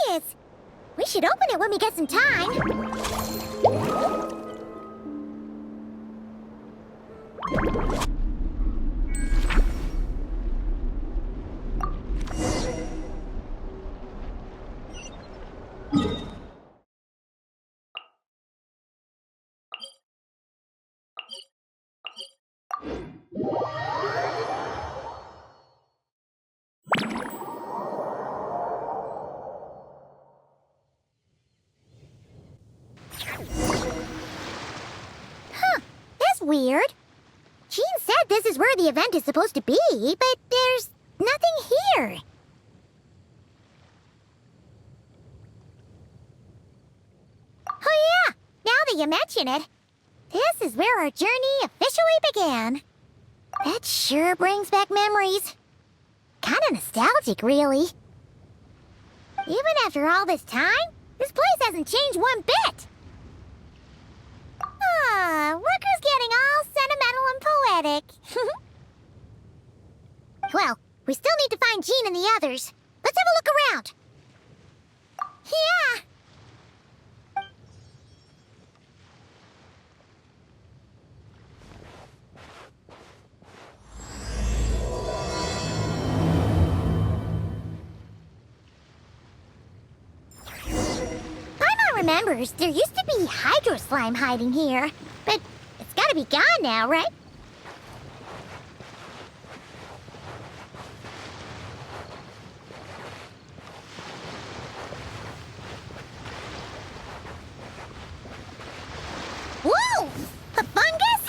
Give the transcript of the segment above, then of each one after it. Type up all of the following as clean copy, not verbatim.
Favonius! We should open it when we get some time. Huh, that's weird. Jean said this is where the event is supposed to be, but there's nothing here. Oh yeah, now that you mention it, this is where our journey officially began. That sure brings back memories. Kinda nostalgic, really. Even after all this time, this place hasn't changed one bit. Look who's getting all sentimental and poetic. Well, we still need to find Jean and the others. Let's have a look around. Yeah. Remembers, there used to be hydro slime hiding here, but it's gotta be gone now, right? Whoa! A fungus?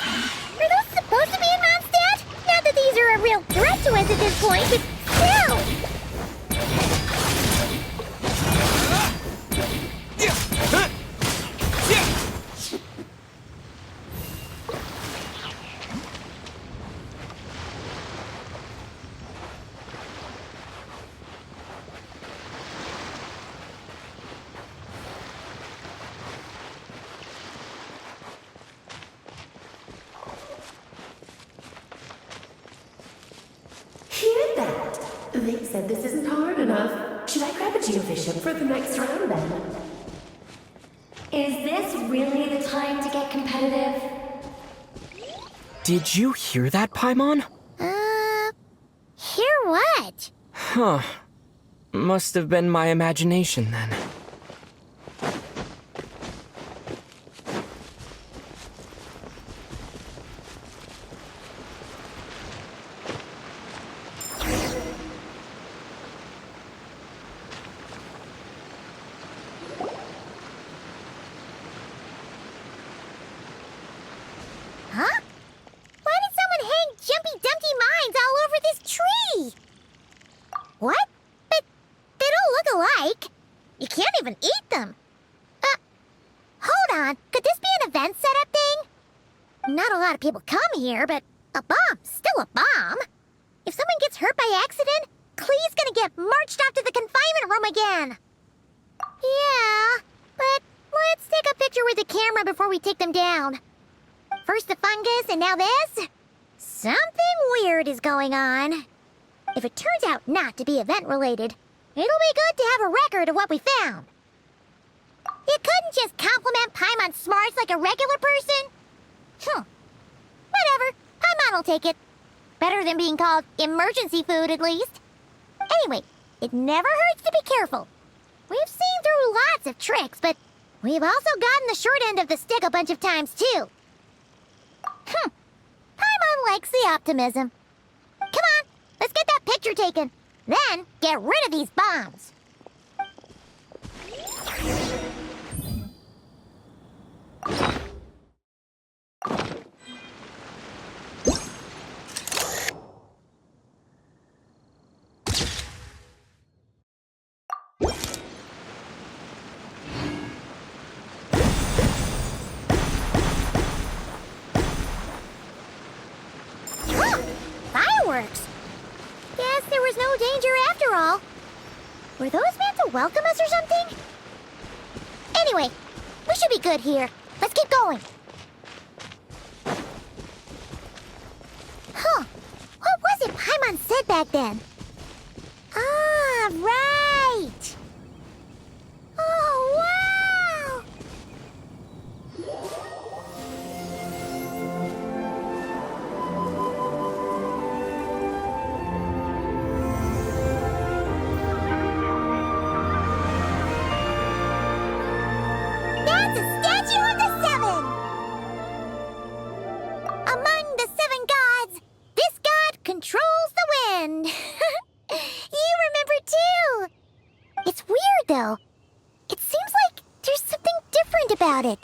Are those supposed to be in Mondstadt? Not that these are a real threat to us at this point, but still! They said this isn't hard enough. Should I grab a geofishing for the next round then? Is this really the time to get competitive? Did you hear that, Paimon? Hear what? Huh. Must have been my imagination then. Huh? Why did someone hang Jumpy Dumpty mines all over this tree? What? But they don't look alike. You can't even eat them. Hold on. Could this be an event setup thing? Not a lot of people come here, but a bomb's still a bomb. If someone gets hurt by accident, Clee's gonna get marched off to the confinement room again. Yeah, but let's take a picture with the camera before we take them down. First the fungus, and now this? Something weird is going on. If it turns out not to be event-related, it'll be good to have a record of what we found. You couldn't just compliment Paimon's smarts like a regular person? Whatever. Paimon will take it. Better than being called emergency food, at least. Anyway, it never hurts to be careful. We've seen through lots of tricks, but we've also gotten the short end of the stick a bunch of times, too. Paimon likes the optimism. Come on, let's get that picture taken. Then, get rid of these bombs. Fireworks! Guess there was no danger after all. Were those meant to welcome us or something? Anyway, we should be good here. Let's keep going. Huh. What was it Paimon said back then? Ah, right! though. It seems like there's something different about it.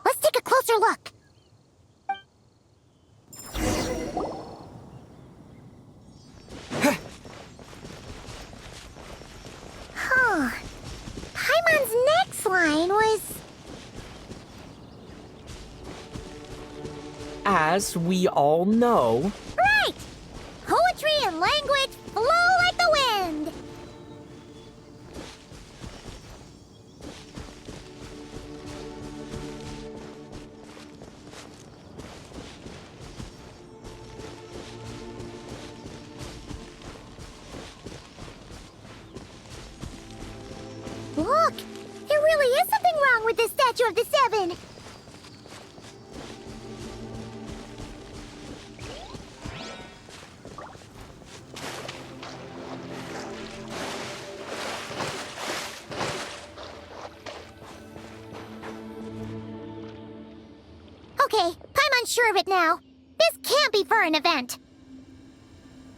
Let's take a closer look. Huh. Paimon's next line was... As we all know, Right! Poetry and language flow like the wind! Look! There really is something wrong with this statue of the Seven! Okay, Paimon's sure of it now. This can't be for an event.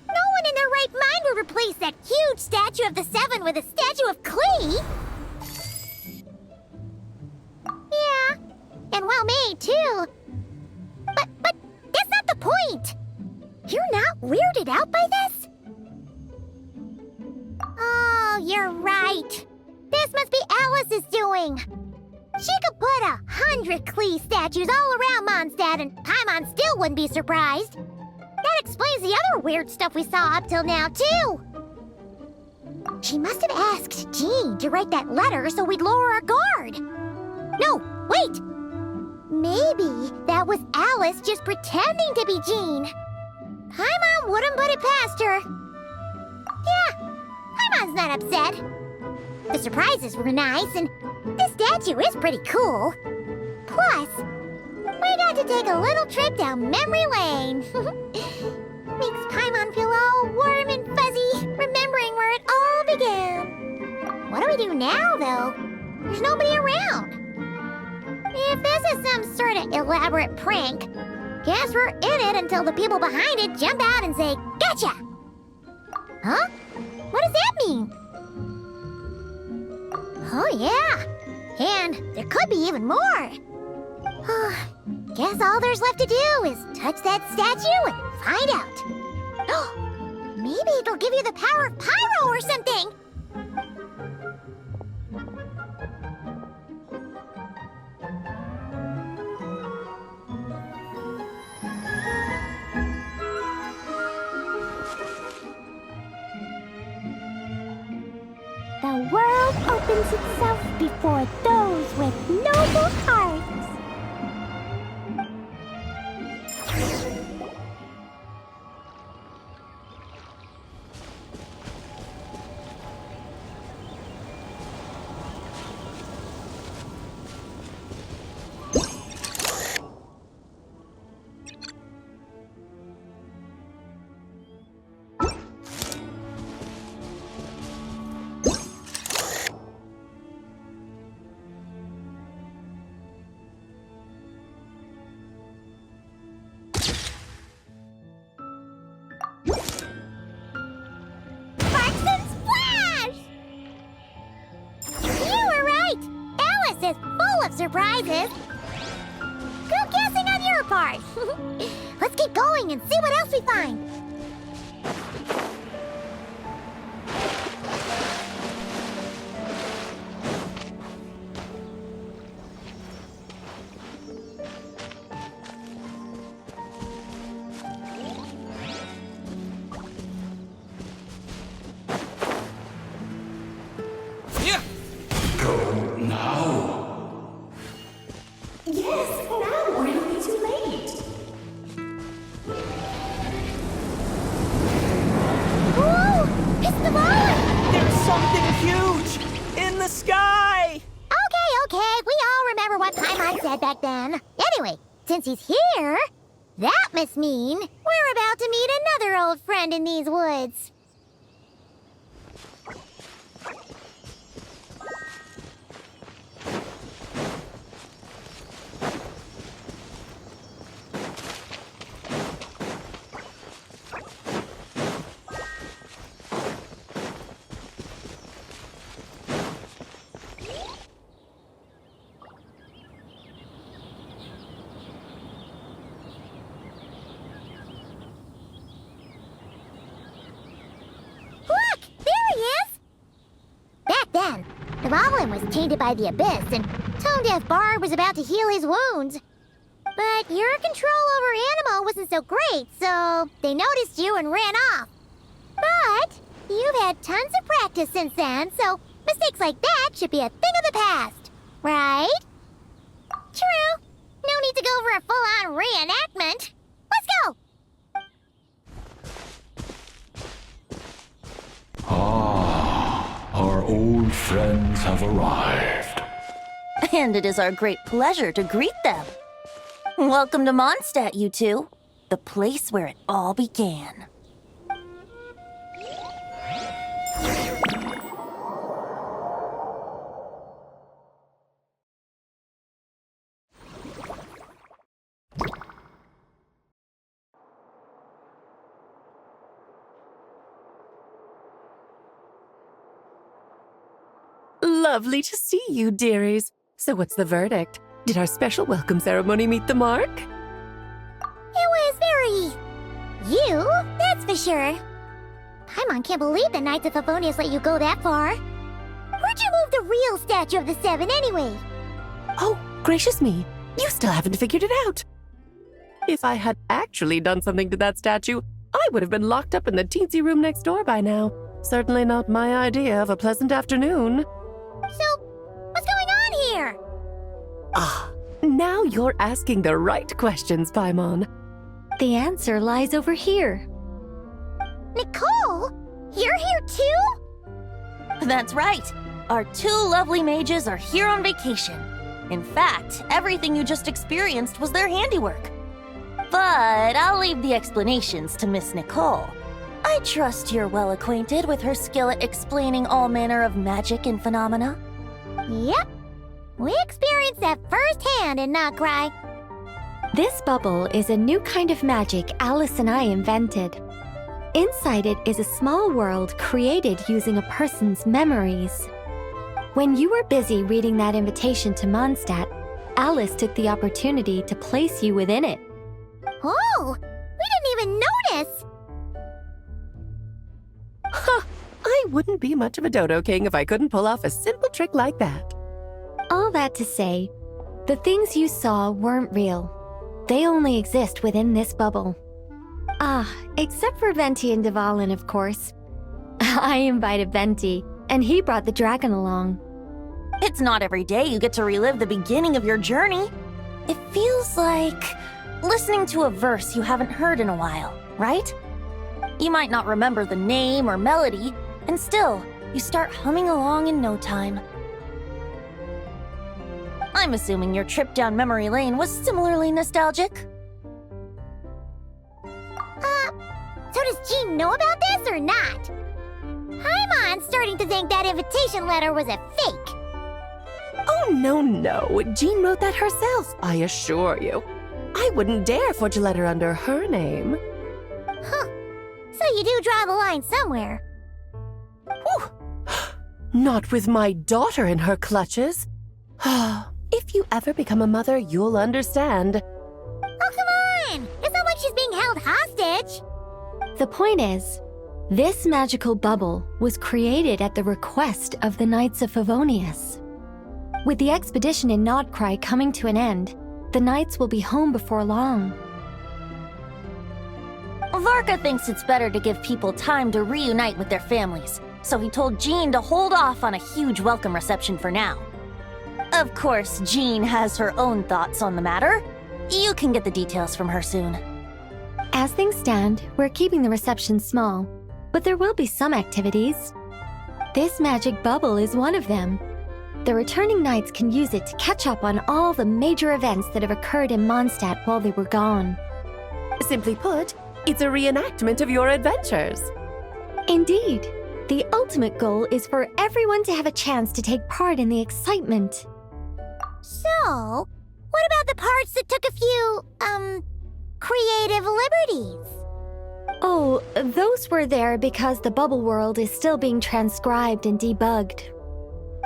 No one in their right mind would replace that huge statue of the Seven with a statue of Klee. Yeah, and well made too. But that's not the point. You're not weirded out by this? Oh, you're right. This must be Alice's doing. She could put 100 Klee statues all around Mondstadt and Paimon still wouldn't be surprised. That explains the other weird stuff we saw up till now, too. She must have asked Jean to write that letter so we'd lower our guard. No, wait! Maybe that was Alice just pretending to be Jean. Paimon wouldn't put it past her. Yeah, Paimon's not upset. The surprises were nice, and this statue is pretty cool. Plus, we got to take a little trip down memory lane. Makes Paimon feel all warm and fuzzy, remembering where it all began. What do we do now, though? There's nobody around. If this is some sort of elaborate prank, guess we're in it until the people behind it jump out and say, "Gotcha!" Huh? What does that mean? Oh, yeah. And there could be even more. Guess all there's left to do is touch that statue and find out. Maybe it'll give you the power of pyro or something. The world opens itself before those with noble hearts. Is full of surprises. Good guessing on your part. Let's keep going and see what else we find. Go now. Yes, now, or it'll be too late. Whoa! It's the ball! there's something huge in the sky! Okay, we all remember what Paimon said back then. Anyway, since he's here, that must mean we're about to meet another old friend in these woods. back then. The goblin was tainted by the abyss, and Tone Deaf Bard was about to heal his wounds. But your control over Animo wasn't so great, so they noticed you and ran off. But you've had tons of practice since then, so mistakes like that should be a thing of the past, right? True. No need to go for a full-on reenactment. Let's go! Ah, our old friends have arrived. And it is our great pleasure to greet them. Welcome to Mondstadt, you two. The place where it all began. Lovely to see you, dearies. So what's the verdict? Did our special welcome ceremony meet the mark? It was very... you, that's for sure. Paimon can't believe the Knights of Favonius let you go that far. Where'd you move the real statue of the Seven anyway? Oh, gracious me. You still haven't figured it out. If I had actually done something to that statue, I would have been locked up in the teensy room next door by now. Certainly not my idea of a pleasant afternoon. So, what's going on here? Ah, now you're asking the right questions, Paimon. The answer lies over here. Nicole? You're here too? That's right. Our two lovely mages are here on vacation. In fact, everything you just experienced was their handiwork. But I'll leave the explanations to Miss Nicole. I trust you're well acquainted with her skill at explaining all manner of magic and phenomena. Yep. We experienced that firsthand in Notcry. This bubble is a new kind of magic Alice and I invented. Inside it is a small world created using a person's memories. When you were busy reading that invitation to Mondstadt, Alice took the opportunity to place you within it. Oh, we didn't even notice. Huh, I wouldn't be much of a dodo king if I couldn't pull off a simple trick like that. All that to say, the things you saw weren't real. They only exist within this bubble. Ah, except for Venti and Dvalin, of course. I invited Venti, and he brought the dragon along. It's not every day you get to relive the beginning of your journey. It feels like listening to a verse you haven't heard in a while, right? You might not remember the name or melody, and still, you start humming along in no time. I'm assuming your trip down memory lane was similarly nostalgic. So does Jean know about this or not? Paimon's starting to think that invitation letter was a fake. Oh, no. Jean wrote that herself, I assure you. I wouldn't dare forge a letter under her name. Huh. So you do draw the line somewhere. Whew. Not with my daughter in her clutches. If you ever become a mother, you'll understand. Oh, come on! It's not like she's being held hostage. The point is, this magical bubble was created at the request of the Knights of Favonius. With the expedition in Notcry coming to an end, the Knights will be home before long. Varka thinks it's better to give people time to reunite with their families, so he told Jean to hold off on a huge welcome reception for now. Of course, Jean has her own thoughts on the matter. You can get the details from her soon. As things stand, we're keeping the reception small, but there will be some activities. This magic bubble is one of them. The returning Knights can use it to catch up on all the major events that have occurred in Mondstadt while they were gone. Simply put, it's a reenactment of your adventures. Indeed. The ultimate goal is for everyone to have a chance to take part in the excitement. So, what about the parts that took a few, creative liberties? Oh, those were there because the bubble world is still being transcribed and debugged.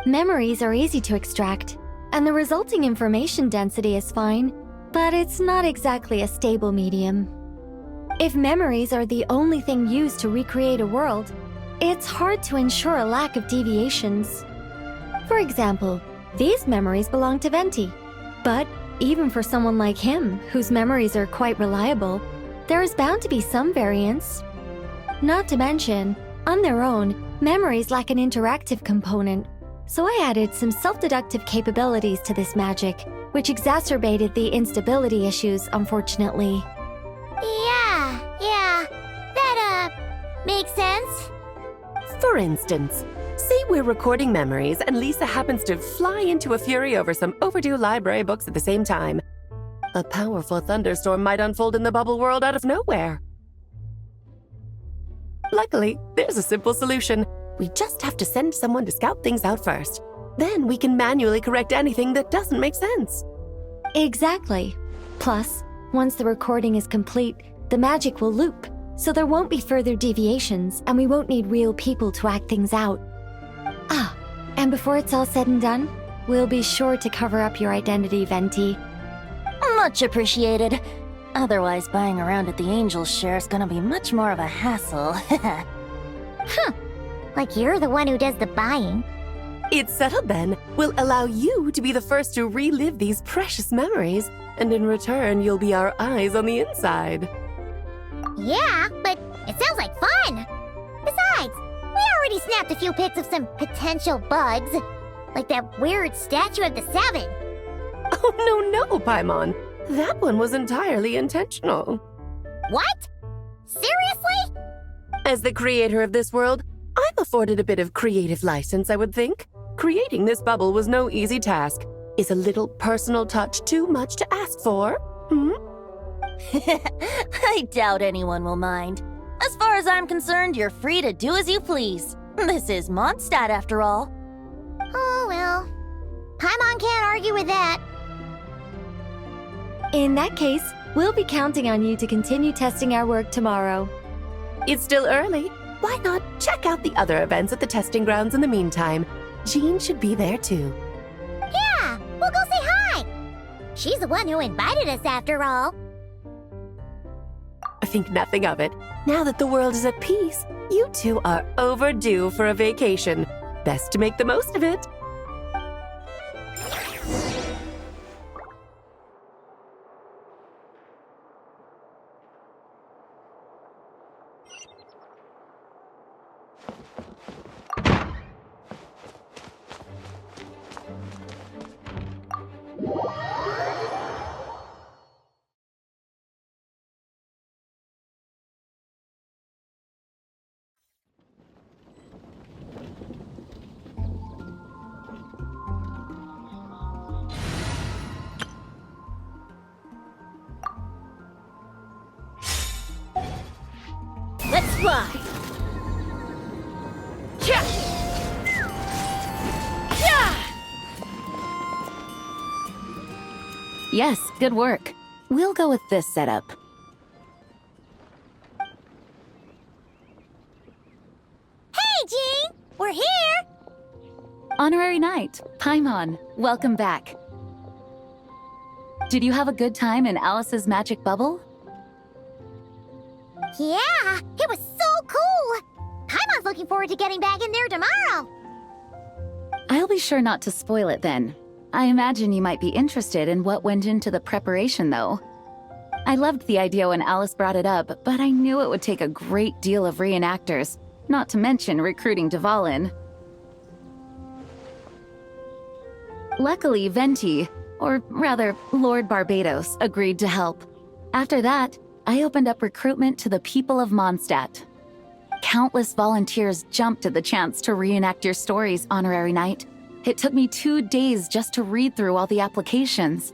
Memories are easy to extract, and the resulting information density is fine, but it's not exactly a stable medium. If memories are the only thing used to recreate a world, it's hard to ensure a lack of deviations. For example, these memories belong to Venti. But even for someone like him, whose memories are quite reliable, there is bound to be some variance. Not to mention, on their own, memories lack an interactive component, so I added some self-deductive capabilities to this magic, which exacerbated the instability issues, unfortunately. Yeah, that, makes sense. For instance, say we're recording memories and Lisa happens to fly into a fury over some overdue library books at the same time. A powerful thunderstorm might unfold in the bubble world out of nowhere. Luckily, there's a simple solution. We just have to send someone to scout things out first. Then we can manually correct anything that doesn't make sense. Exactly. Plus, once the recording is complete, the magic will loop, so there won't be further deviations and we won't need real people to act things out. Ah, and before it's all said and done, we'll be sure to cover up your identity, Venti. Much appreciated. Otherwise, buying around at the Angel's share is gonna be much more of a hassle. Like you're the one who does the buying. It's settled then. We'll allow you to be the first to relive these precious memories, and in return, you'll be our eyes on the inside. Yeah, but it sounds like fun. Besides, we already snapped a few pics of some potential bugs. Like that weird statue of the Seven. Oh, no, Paimon. That one was entirely intentional. What? Seriously? As the creator of this world, I'm afforded a bit of creative license, I would think. Creating this bubble was no easy task. Is a little personal touch too much to ask for? I doubt anyone will mind. As far as I'm concerned, you're free to do as you please. This is Mondstadt, after all. Oh, well. Paimon can't argue with that. In that case, we'll be counting on you to continue testing our work tomorrow. It's still early. Why not check out the other events at the testing grounds in the meantime? Jean should be there too. Yeah, we'll go say hi. She's the one who invited us after all. I think nothing of it. Now that the world is at peace, you two are overdue for a vacation. Best to make the most of it. Let's fly. Yeah. Yes, good work. We'll go with this setup. Hey, Jean! We're here! Honorary Knight, Paimon, welcome back. Did you have a good time in Alice's magic bubble? Yeah, it was so cool! Paimon's looking forward to getting back in there tomorrow! I'll be sure not to spoil it then. I imagine you might be interested in what went into the preparation, though. I loved the idea when Alice brought it up, but I knew it would take a great deal of reenactors, not to mention recruiting Dvalin. Luckily, Venti, or rather, Lord Barbados, agreed to help. After that, I opened up recruitment to the people of Mondstadt. Countless volunteers jumped at the chance to reenact your stories, Honorary Knight. It took me 2 days just to read through all the applications.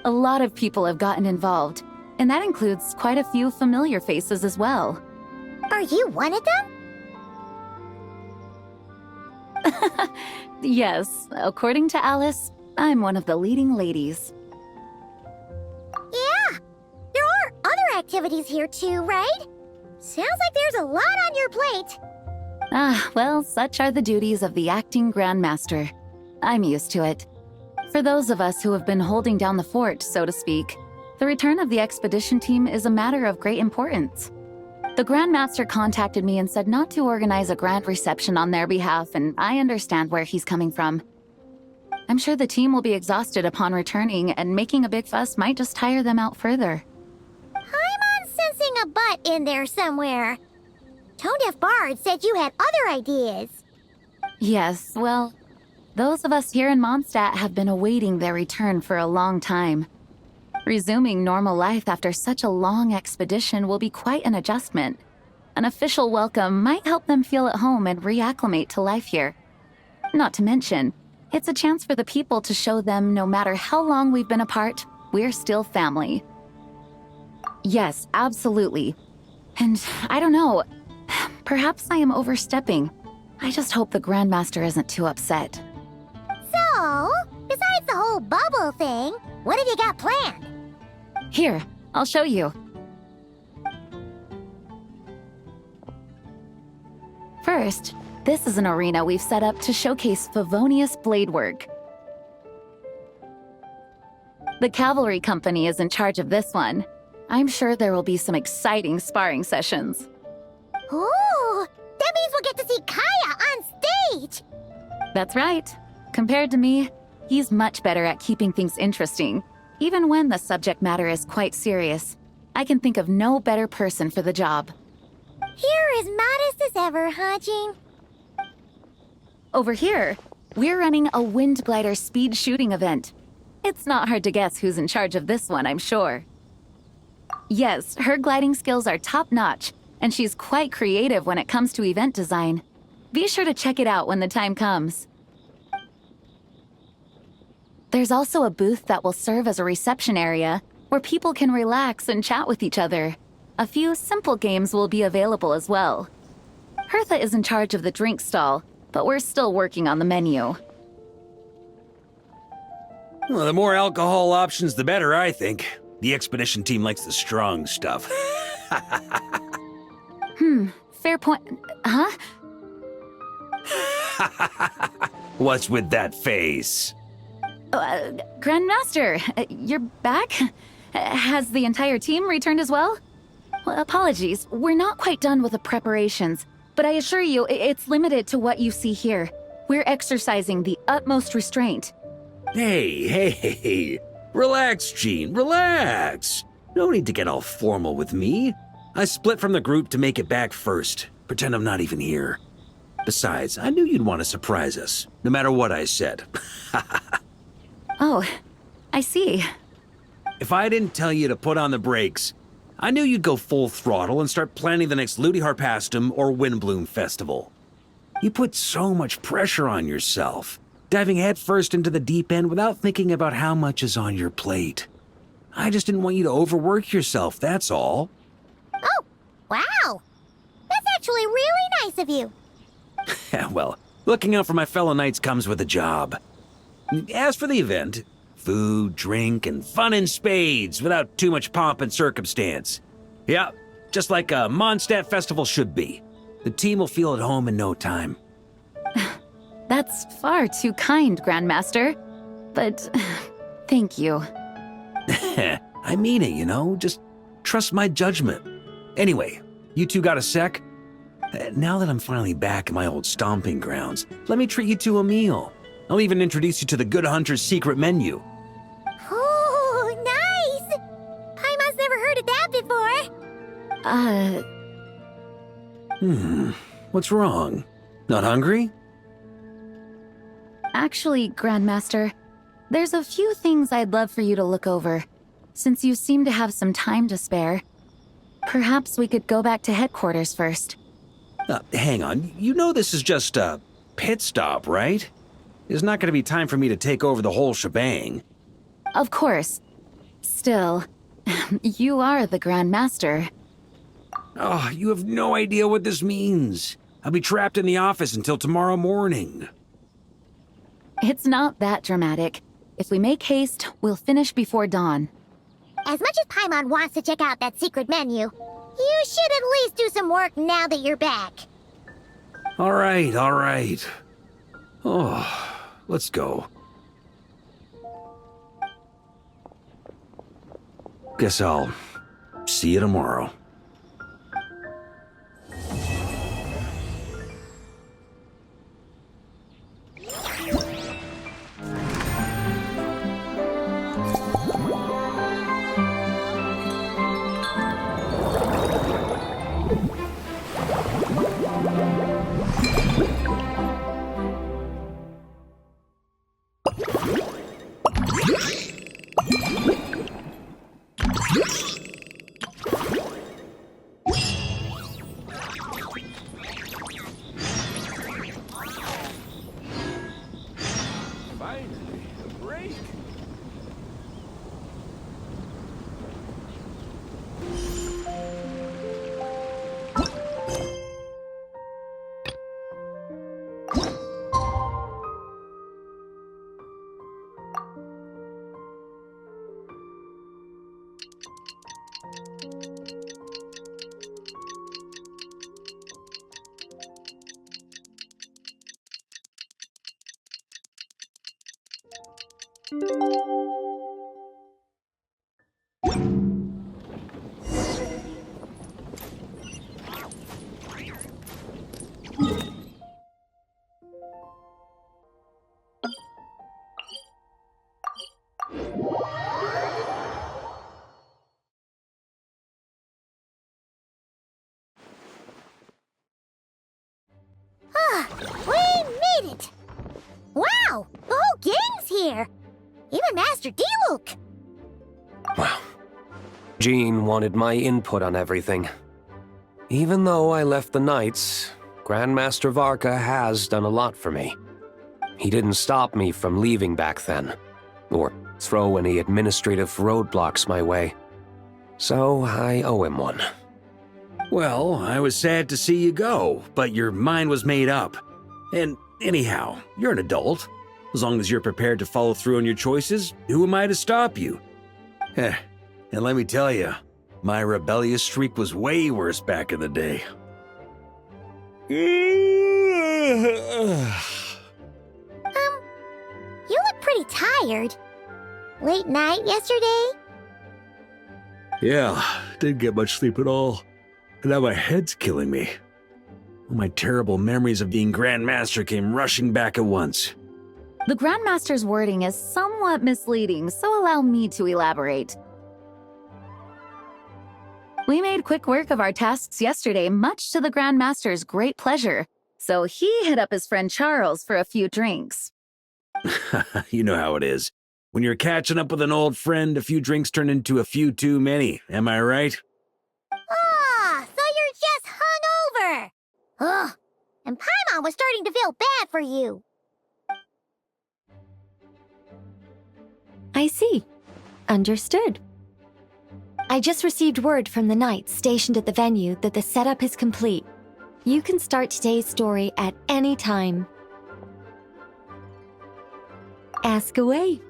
A lot of people have gotten involved, and that includes quite a few familiar faces as well. Are you one of them? Yes, according to Alice, I'm one of the leading ladies. Yeah, there are other activities here too, right? Sounds like there's a lot on your plate. Ah, well, such are the duties of the acting Grandmaster. I'm used to it. For those of us who have been holding down the fort, so to speak, the return of the expedition team is a matter of great importance. The Grandmaster contacted me and said not to organize a grand reception on their behalf, and I understand where he's coming from. I'm sure the team will be exhausted upon returning, and making a big fuss might just tire them out further. I'm sensing a butt in there somewhere. Tone Deaf Bard said you had other ideas. Yes, well, those of us here in Mondstadt have been awaiting their return for a long time. Resuming normal life after such a long expedition will be quite an adjustment. An official welcome might help them feel at home and reacclimate to life here. Not to mention, it's a chance for the people to show them no matter how long we've been apart, we're still family. Yes, absolutely. And I don't know, perhaps I am overstepping. I just hope the Grandmaster isn't too upset. So, besides the whole bubble thing, what have you got planned? Here, I'll show you. First, this is an arena we've set up to showcase Favonius blade work. The Cavalry Company is in charge of this one. I'm sure there will be some exciting sparring sessions. Ooh, that means we'll get to see Kaya on stage! That's right. Compared to me, he's much better at keeping things interesting, even when the subject matter is quite serious. I can think of no better person for the job. You're as modest as ever, huh, Jean? Over here, we're running a wind glider speed shooting event. It's not hard to guess who's in charge of this one, I'm sure. Yes, her gliding skills are top-notch, and she's quite creative when it comes to event design. Be sure to check it out when the time comes. There's also a booth that will serve as a reception area where people can relax and chat with each other. A few simple games will be available as well. Hertha is in charge of the drink stall, but we're still working on the menu. Well, the more alcohol options, the better, I think. The expedition team likes the strong stuff. Fair point. Huh? What's with that face? Grandmaster, you're back? Has the entire team returned as well? Well, apologies, we're not quite done with the preparations, but I assure you, it's limited to what you see here. We're exercising the utmost restraint. Hey. Relax, Jean, relax. No need to get all formal with me. I split from the group to make it back first. Pretend I'm not even here. Besides, I knew you'd want to surprise us, no matter what I said. Oh, I see. If I didn't tell you to put on the brakes, I knew you'd go full throttle and start planning the next Ludi Harpastum or Windbloom Festival. You put so much pressure on yourself, diving headfirst into the deep end without thinking about how much is on your plate. I just didn't want you to overwork yourself, that's all. Oh, wow! That's actually really nice of you. Well, looking out for my fellow knights comes with a job. As for the event, food, drink, and fun in spades without too much pomp and circumstance. Yeah, just like a Mondstadt festival should be. The team will feel at home in no time. That's far too kind, Grandmaster. But thank you. I mean it, you know? Just trust my judgment. Anyway, you two got a sec? Now that I'm finally back in my old stomping grounds, let me treat you to a meal. I'll even introduce you to the Good Hunter's secret menu. Ooh, nice! Paimon's never heard of that before. What's wrong? Not hungry? Actually, Grandmaster, there's a few things I'd love for you to look over. Since you seem to have some time to spare, perhaps we could go back to headquarters first. Hang on. You know this is just a pit stop, right? There's not going to be time for me to take over the whole shebang. Of course. Still, you are the Grandmaster. Oh, you have no idea what this means. I'll be trapped in the office until tomorrow morning. It's not that dramatic. If we make haste, we'll finish before dawn. As much as Paimon wants to check out that secret menu, you should at least do some work now that you're back. All right. Oh, let's go. Guess I'll see you tomorrow. We made it! Wow! The whole gang's here! Even Master Diluc! Wow. Jean wanted my input on everything. Even though I left the Knights, Grandmaster Varka has done a lot for me. He didn't stop me from leaving back then, or throw any administrative roadblocks my way. So I owe him one. Well, I was sad to see you go, but your mind was made up. And anyhow, you're an adult. As long as you're prepared to follow through on your choices, who am I to stop you? And let me tell you, my rebellious streak was way worse back in the day. You look pretty tired. Late night yesterday? Yeah, didn't get much sleep at all. And now my head's killing me. All my terrible memories of being Grandmaster came rushing back at once. The Grandmaster's wording is somewhat misleading, so allow me to elaborate. We made quick work of our tasks yesterday, much to the Grandmaster's great pleasure, so he hit up his friend Charles for a few drinks. You know how it is. When you're catching up with an old friend, a few drinks turn into a few too many, am I right? Ah, so you're just hungover! Ugh, and Paimon was starting to feel bad for you. I see. Understood. I just received word from the Knights stationed at the venue that the setup is complete. You can start today's story at any time. Ask away.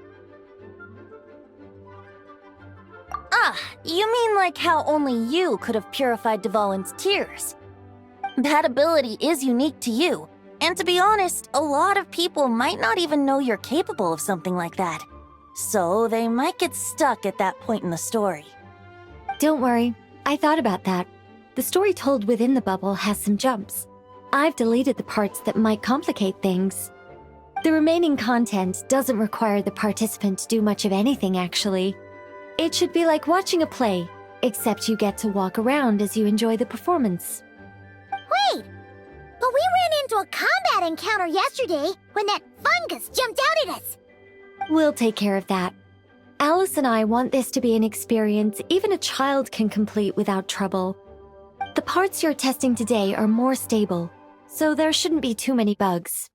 Ah, you mean like how only you could have purified Dvalin's tears? That ability is unique to you, and to be honest, a lot of people might not even know you're capable of something like that. So they might get stuck at that point in the story. Don't worry, I thought about that. The story told within the bubble has some jumps. I've deleted the parts that might complicate things. The remaining content doesn't require the participant to do much of anything, actually. It should be like watching a play, except you get to walk around as you enjoy the performance. Wait! But we ran into a combat encounter yesterday when that fungus jumped out at us! We'll take care of that. Alice and I want this to be an experience even a child can complete without trouble. The parts you're testing today are more stable, so there shouldn't be too many bugs.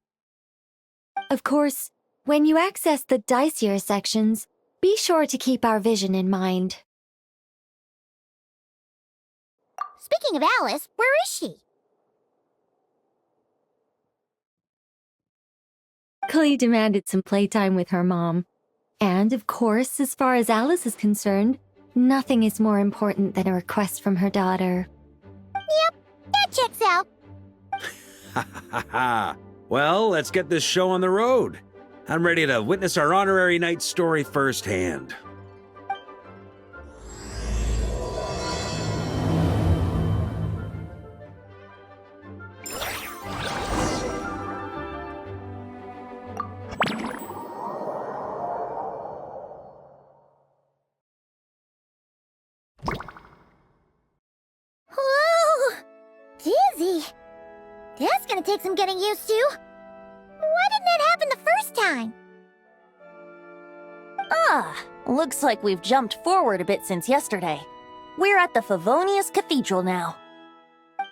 Of course, when you access the dicier sections, be sure to keep our vision in mind. Speaking of Alice, where is she? Clee demanded some playtime with her mom. And, of course, as far as Alice is concerned, nothing is more important than a request from her daughter. Yep, that checks out. Ha ha ha! Well, let's get this show on the road. I'm ready to witness our honorary knight story firsthand. Whoa! Dizzy. That's gonna take some getting used to. Why didn't that happen the first time? Ah, looks like we've jumped forward a bit since yesterday. We're at the Favonius Cathedral now.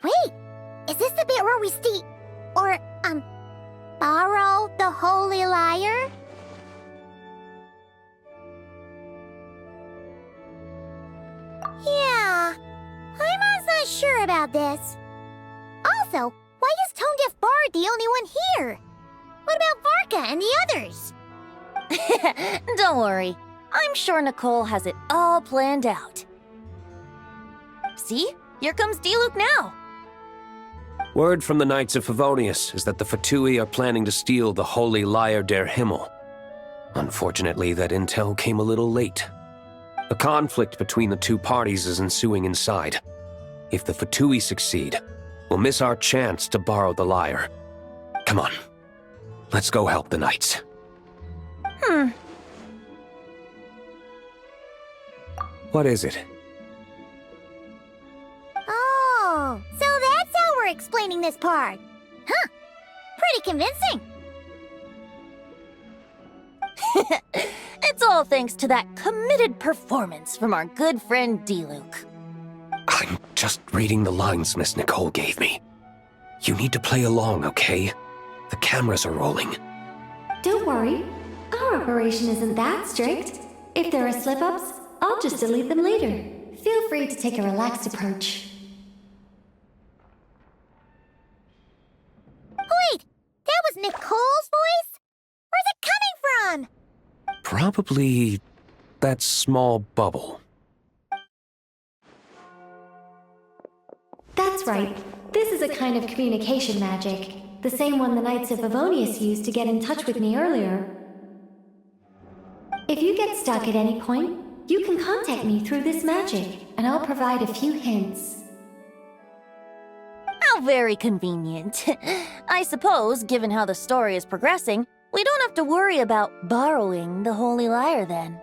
Wait, is this the bit where we borrow the Holy Lyre? Yeah, I'm not sure about this. Also, why is Tone Deaf Bard the only one here? What about Varka and the others? Don't worry, I'm sure Nicole has it all planned out. See? Here comes Diluc now. Word from the Knights of Favonius is that the Fatui are planning to steal the Holy Lyre der Himmel. Unfortunately, that intel came a little late. A conflict between the two parties is ensuing inside. If the Fatui succeed, we'll miss our chance to borrow the lyre. Come on, let's go help the Knights. What is it? Oh, so that's how we're explaining this part. Huh. Pretty convincing. It's all thanks to that committed performance from our good friend D-Luke. I'm just reading the lines Miss Nicole gave me. You need to play along, okay? The cameras are rolling. Don't worry. Our operation isn't that strict. If there are slip-ups, I'll just delete them later. Feel free to take a relaxed approach. Wait, that was Nicole's voice? Where's it coming from? Probably that small bubble. That's right. This is a kind of communication magic. The same one the Knights of Favonius used to get in touch with me earlier. If you get stuck at any point, you can contact me through this magic, and I'll provide a few hints. How very convenient. I suppose, given how the story is progressing, we don't have to worry about borrowing the Holy Lyre then.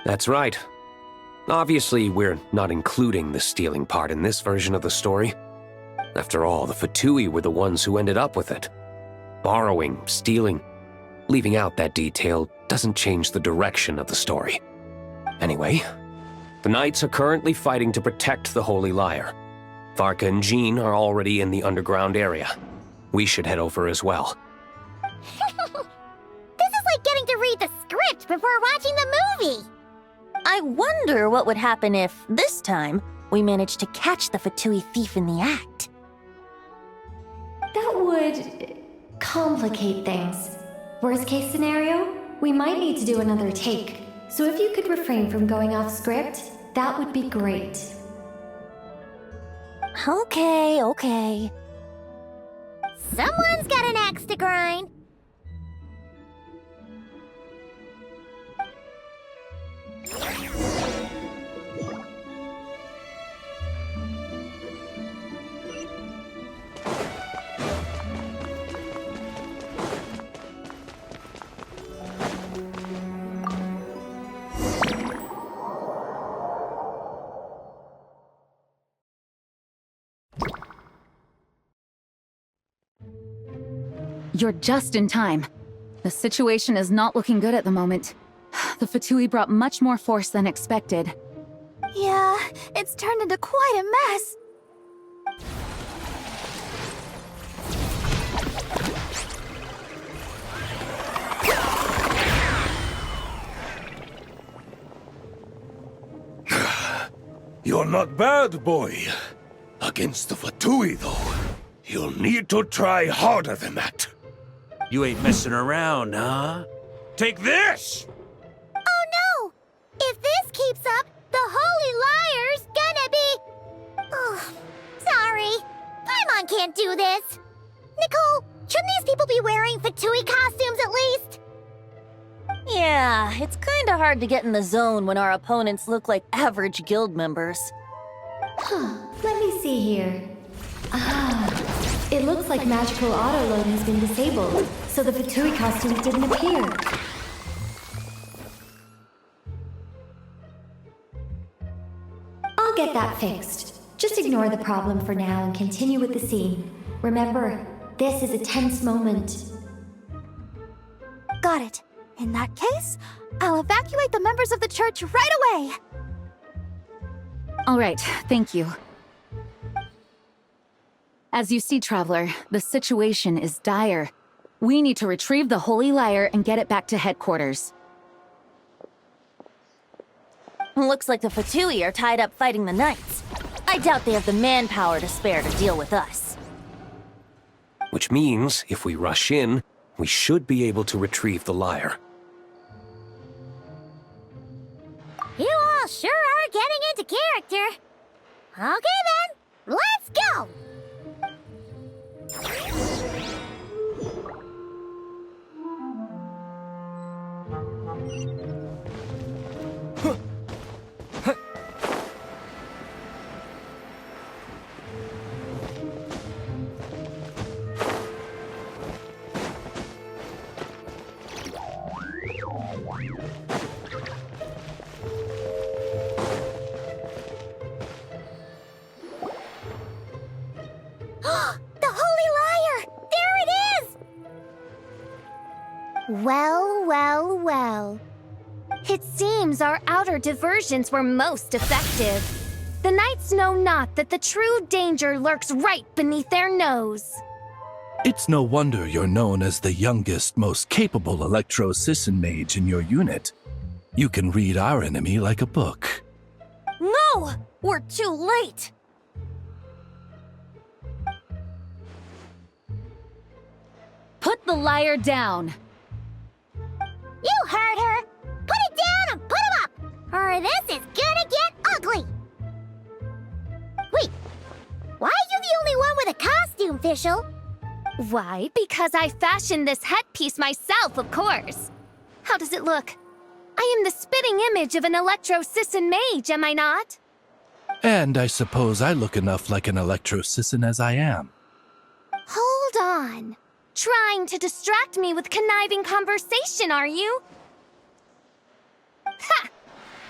That's right. Obviously, we're not including the stealing part in this version of the story. After all, the Fatui were the ones who ended up with it. Borrowing, stealing, leaving out that detail doesn't change the direction of the story. Anyway, the Knights are currently fighting to protect the Holy Lyre. Varka and Jean are already in the underground area. We should head over as well. This is like getting to read the script before watching the movie. I wonder what would happen if, this time, we managed to catch the Fatui thief in the act. That would complicate things. Worst case scenario, we might need to do another take. So if you could refrain from going off script, that would be great. Okay. Someone's got an axe to grind. You're just in time. The situation is not looking good at the moment. The Fatui brought much more force than expected. Yeah, it's turned into quite a mess. You're not bad, boy. Against the Fatui, though, you'll need to try harder than that. You ain't messing around, huh? Take this! Oh no! If this keeps up, the Holy Lyre's gonna be... Oh, sorry. Paimon can't do this. Nicole, shouldn't these people be wearing Fatui costumes at least? Yeah, it's kinda hard to get in the zone when our opponents look like average guild members. Let me see here. It looks like magical autoload has been disabled, so the Fatui costumes didn't appear. I'll get that fixed. Just ignore the problem for now and continue with the scene. Remember, this is a tense moment. Got it. In that case, I'll evacuate the members of the church right away. All right, thank you. As you see, Traveler, the situation is dire. We need to retrieve the Holy Lyre and get it back to headquarters. Looks like the Fatui are tied up fighting the Knights. I doubt they have the manpower to spare to deal with us. Which means, if we rush in, we should be able to retrieve the lyre. You all sure are getting into character. Okay then, let's go! The Holy Liar! There it is! Well, well, well. It seems our outer diversions were most effective. The knights know not that the true danger lurks right beneath their nose. It's no wonder you're known as the youngest, most capable electro-Sisson mage in your unit. You can read our enemy like a book. No! We're too late! Put the liar down. You heard her! Put it down and put him up! Or this is gonna get ugly! Wait, why are you the only one with a costume, Fischl? Why? Because I fashioned this headpiece myself, of course. How does it look? I am the spitting image of an electro-Sisson mage, am I not? And I suppose I look enough like an electro-Sisson as I am. Hold on. Trying to distract me with conniving conversation, are you? Ha!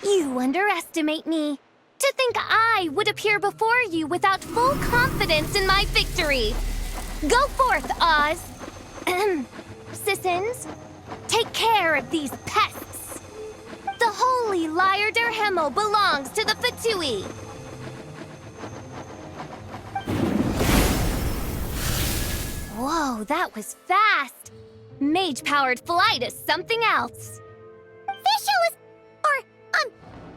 You underestimate me. To think I would appear before you without full confidence in my victory. Go forth, Oz. Sissons, take care of these pests. The Holy Liar der Himmel belongs to the Fatui. Whoa, that was fast. Mage-powered flight is something else. Fischl is...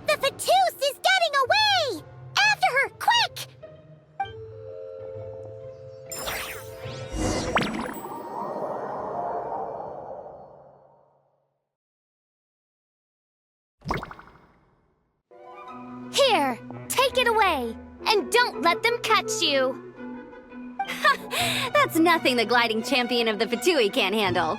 the Fatus is getting away! After her, quick! Here, take it away, and don't let them catch you. That's nothing the gliding champion of the Fatui can't handle.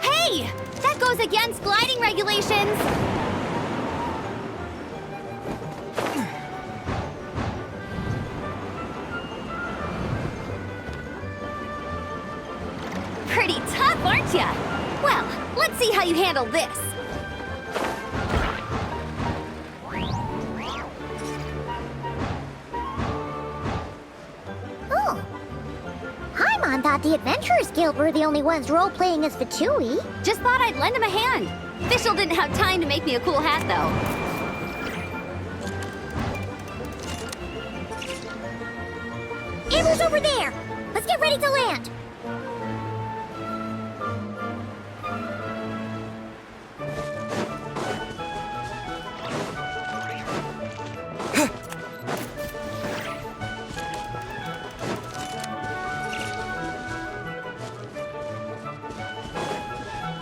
Hey! That goes against gliding regulations! Pretty tough, aren't ya? Well, let's see how you handle this. Oh. Paimon thought the Adventurers Guild were the only ones role-playing as Fatui. Just thought I'd lend him a hand. Fischl didn't have time to make me a cool hat, though. Amber's over there! Let's get ready to land!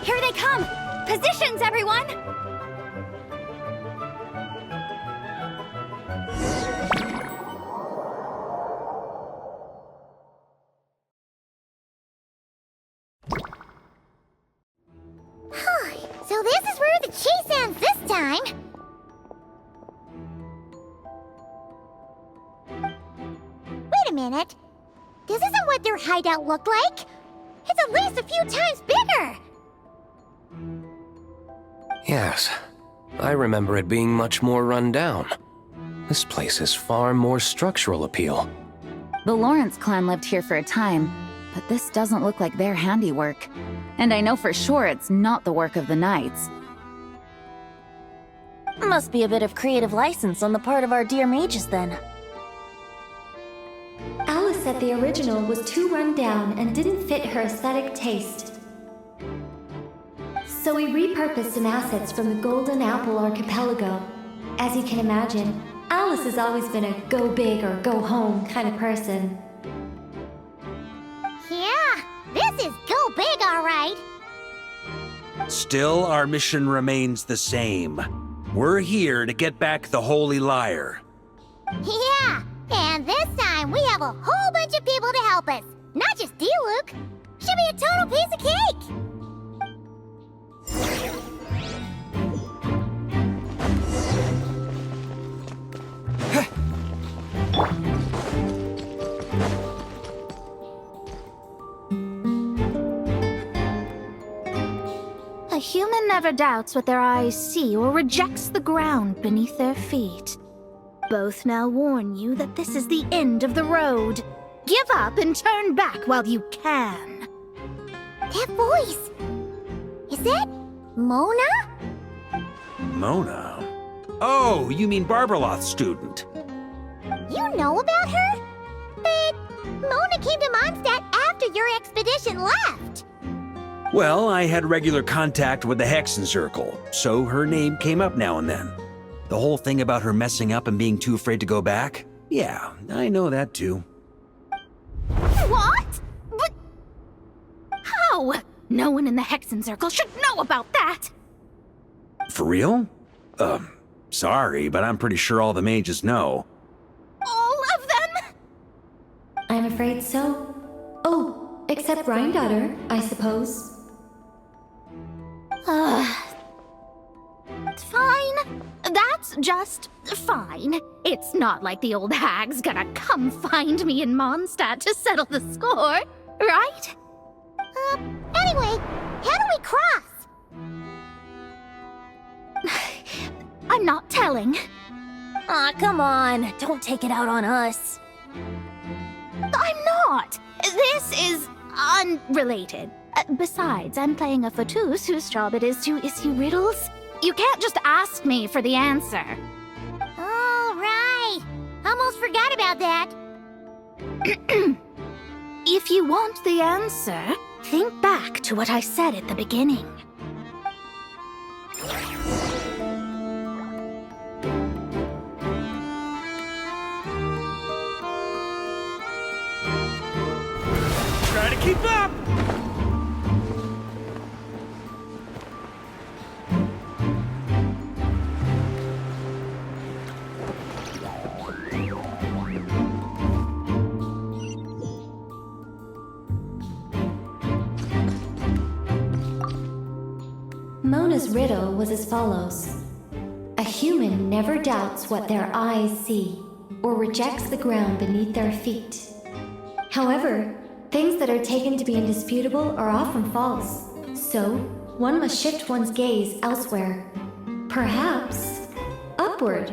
Here they come! Positions, everyone! So this is where the chase ends this time! Wait a minute. This isn't what their hideout looked like! It's at least a few times bigger! Yes, I remember it being much more run down. This place has far more structural appeal. The Lawrence clan lived here for a time, but this doesn't look like their handiwork. And I know for sure it's not the work of the Knights. Must be a bit of creative license on the part of our dear mages, then. Alice said the original was too run down and didn't fit her aesthetic taste. So we repurposed some assets from the Golden Apple Archipelago. As you can imagine, Alice has always been a go big or go home kind of person. Yeah, this is go big, all right. Still, our mission remains the same. We're here to get back the Holy Liar. Yeah, and this time we have a whole bunch of people to help us. Not just you, Luke. Should be a total piece of cake. A human never doubts what their eyes see or rejects the ground beneath their feet. Both now warn you that this is the end of the road. Give up and turn back while you can. That voice. Is that Mona? Mona? Oh, you mean Barbarloth's student. You know about her? But Mona came to Mondstadt after your expedition left. Well, I had regular contact with the Hexen Circle, so her name came up now and then. The whole thing about her messing up and being too afraid to go back? Yeah, I know that too. What? But how? No one in the Hexen Circle should know about that! For real? Sorry, but I'm pretty sure all the mages know. All of them? I'm afraid so. Oh, except Rhindaughter, I suppose. Fine. That's just fine. It's not like the old hag's gonna come find me in Mondstadt to settle the score, right? Anyway, how do we cross? I'm not telling. Aw, come on. Don't take it out on us. I'm not. This is unrelated. Besides, I'm playing a fatus whose job it is to issue riddles. You can't just ask me for the answer. All right. Almost forgot about that. If you want the answer, think back to what I said at the beginning. Try to keep up! Mona's riddle was as follows. A human never doubts what their eyes see, or rejects the ground beneath their feet. However, things that are taken to be indisputable are often false, so one must shift one's gaze elsewhere. Perhaps upward.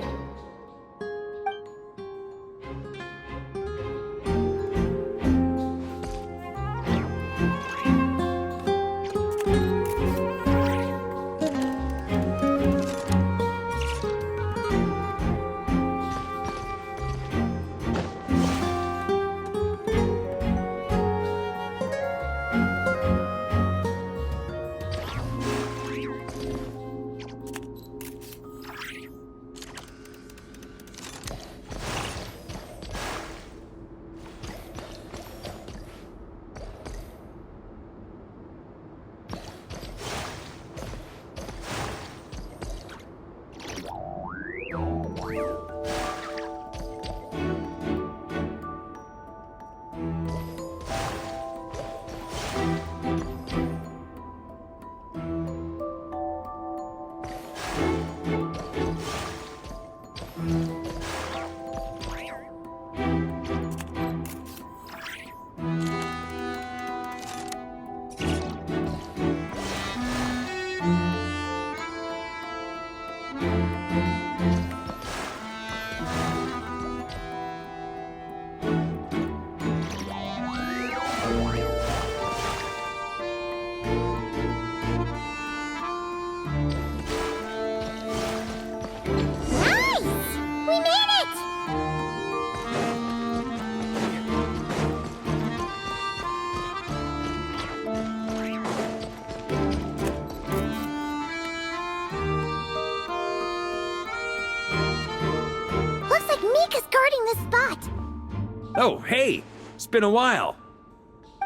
Oh, hey! It's been a while.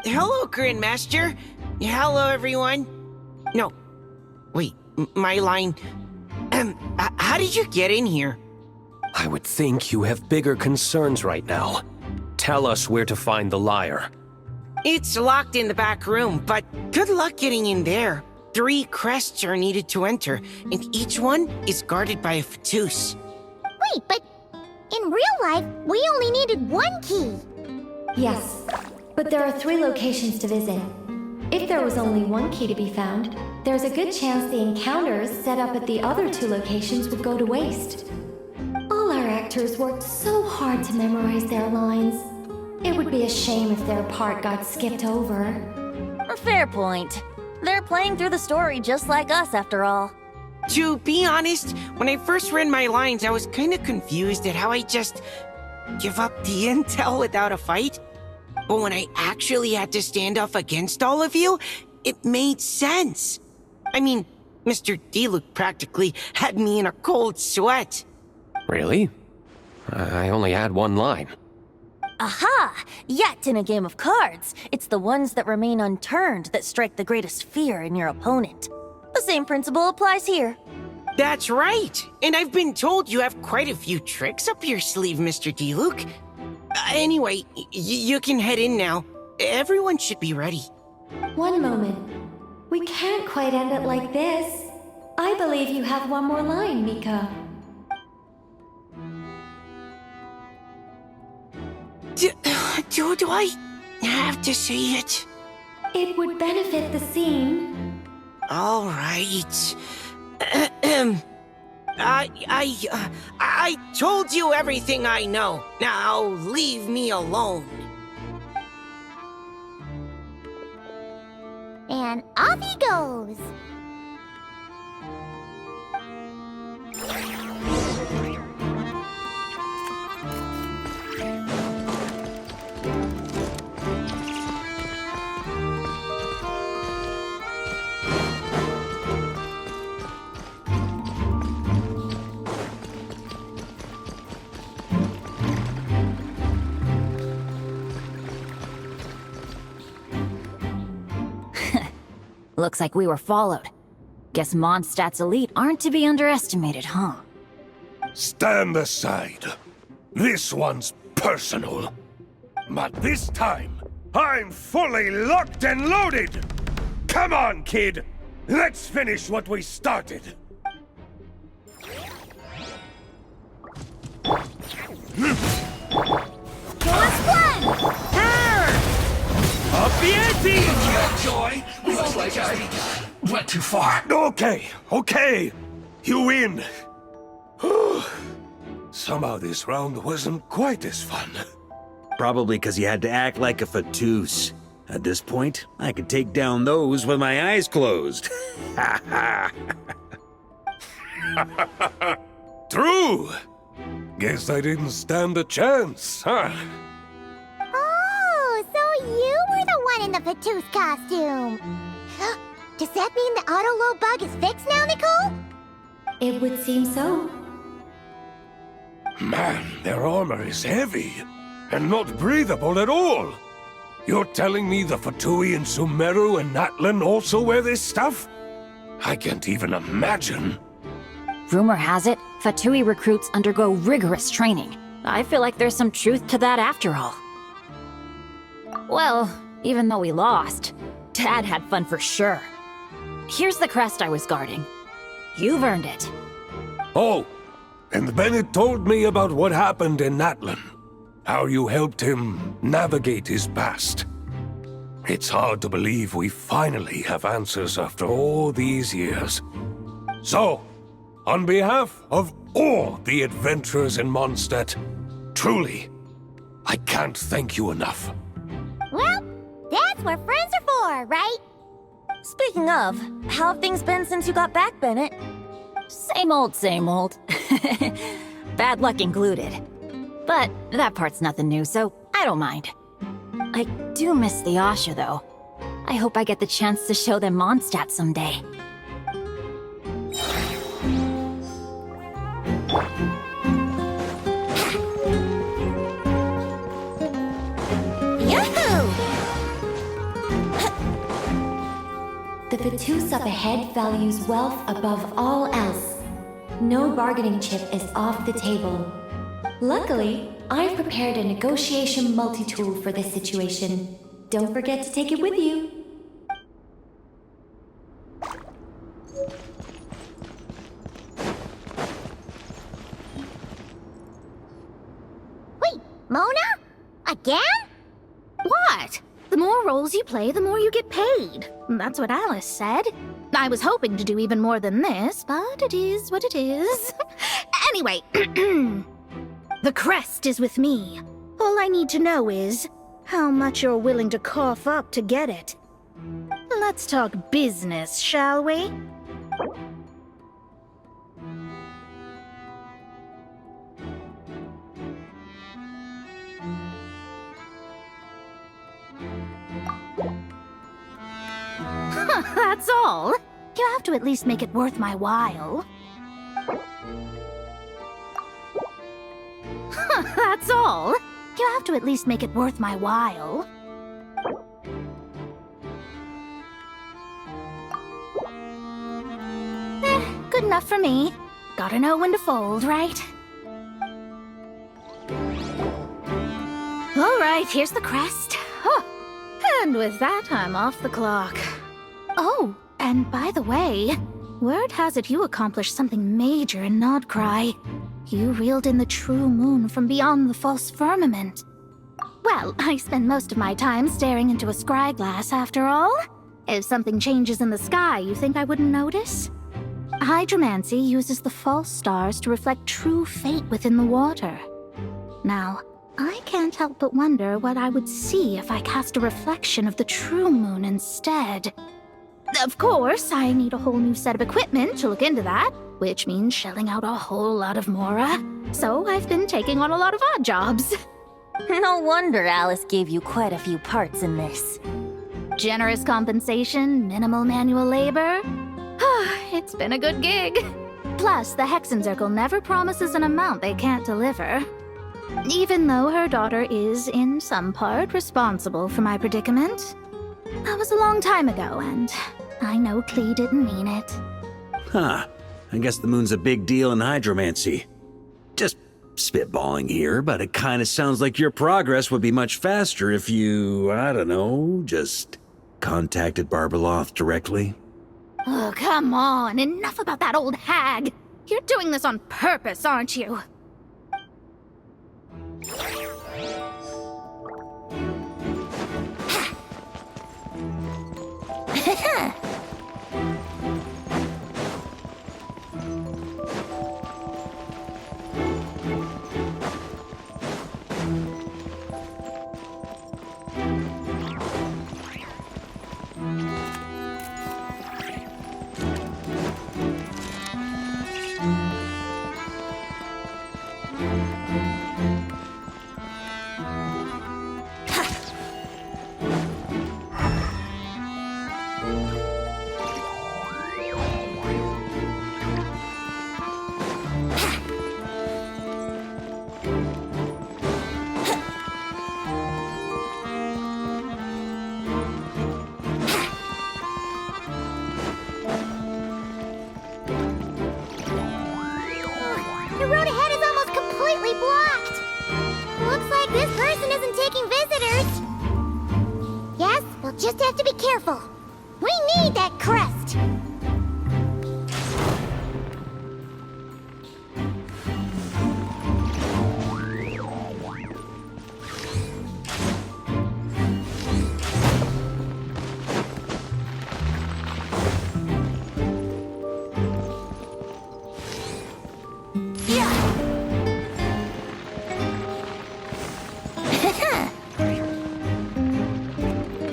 Hello, Grandmaster. Hello, everyone. No. Wait, my line... how did you get in here? I would think you have bigger concerns right now. Tell us where to find the lyre. It's locked in the back room, but good luck getting in there. 3 crests are needed to enter, and each one is guarded by a Fatus. Wait, but in real life, we only needed 1 key. Yes, but there are 3 locations to visit. If there was only 1 key to be found, there's a good chance the encounters set up at the other 2 locations would go to waste. All our actors worked so hard to memorize their lines. It would be a shame if their part got skipped over. A fair point. They're playing through the story just like us, after all. To be honest, when I first read my lines, I was kind of confused at how I just give up the intel without a fight. But when I actually had to stand up against all of you, it made sense. I mean, Mr. D-Luke practically had me in a cold sweat. Really? I only had 1 line. Aha! Yet in a game of cards, it's the ones that remain unturned that strike the greatest fear in your opponent. The same principle applies here. That's right! And I've been told you have quite a few tricks up your sleeve, Mr. D-Luke. Anyway, you can head in now. Everyone should be ready. One moment. We can't quite end it like this. I believe you have 1 more line, Mika. Do I have to say it? It would benefit the scene. All right. I told you everything I know. Now leave me alone. And off he goes. Looks like we were followed. Guess Mondstadt's elite aren't to be underestimated, huh? Stand aside. This one's personal. But this time, I'm fully locked and loaded! Come on, kid! Let's finish what we started! Up the ante! Joy, looks like I went too far. Okay. You win. Somehow this round wasn't quite as fun. Probably because you had to act like a Fatus. At this point, I could take down those with my eyes closed. True! Guess I didn't stand a chance, huh? Oh, so you were the one in the Fatus costume. Does that mean the auto-low bug is fixed now, Nicole? It would seem so. Man, their armor is heavy, and not breathable at all. You're telling me the Fatui in Sumeru and Natlan also wear this stuff? I can't even imagine. Rumor has it, Fatui recruits undergo rigorous training. I feel like there's some truth to that after all. Well, even though we lost, Dad had fun for sure. Here's the crest I was guarding. You've earned it. Oh, and Bennett told me about what happened in Natlan. How you helped him navigate his past. It's hard to believe we finally have answers after all these years. So, on behalf of all the adventurers in Mondstadt, truly, I can't thank you enough. Well, that's what friends are for, right? Speaking of, how have things been since you got back, Bennett? Same old, same old. Bad luck included. But that part's nothing new, so I don't mind. I do miss the Asha, though. I hope I get the chance to show them Mondstadt someday. The Fatus up ahead values wealth above all else. No bargaining chip is off the table. Luckily, I've prepared a negotiation multi-tool for this situation. Don't forget to take it with you. Wait, Mona? Again? What? The more roles you play, the more you get paid. That's what Alice said. I was hoping to do even more than this, but it is what it is. Anyway, the crest is with me. All I need to know is how much you're willing to cough up to get it. Let's talk business, shall we? That's all. You have to at least make it worth my while. That's all. You have to at least make it worth my while. Good enough for me. Gotta know when to fold, right? All right, here's the crest. Huh. And with that, I'm off the clock. Oh, and by the way, word has it you accomplished something major in Nodcry. You reeled in the true moon from beyond the false firmament. Well, I spend most of my time staring into a scry glass after all. If something changes in the sky, you think I wouldn't notice? Hydromancy uses the false stars to reflect true fate within the water. Now, I can't help but wonder what I would see if I cast a reflection of the true moon instead. Of course, I need a whole new set of equipment to look into that, which means shelling out a whole lot of mora. So I've been taking on a lot of odd jobs. No wonder Alice gave you quite a few parts in this. Generous compensation, minimal manual labor. It's been a good gig. Plus, the Hexen Circle never promises an amount they can't deliver. Even though her daughter is, in some part, responsible for my predicament. That was a long time ago, and I know Klee didn't mean it. Huh. I guess the moon's a big deal in hydromancy. Just spitballing here, but it kind of sounds like your progress would be much faster if you, I don't know, just contacted Barbeloth directly. Oh, come on. Enough about that old hag. You're doing this on purpose, aren't you? The road ahead is almost completely blocked. Looks like this person isn't taking visitors. Yes, we'll just have to be careful. We need that crest.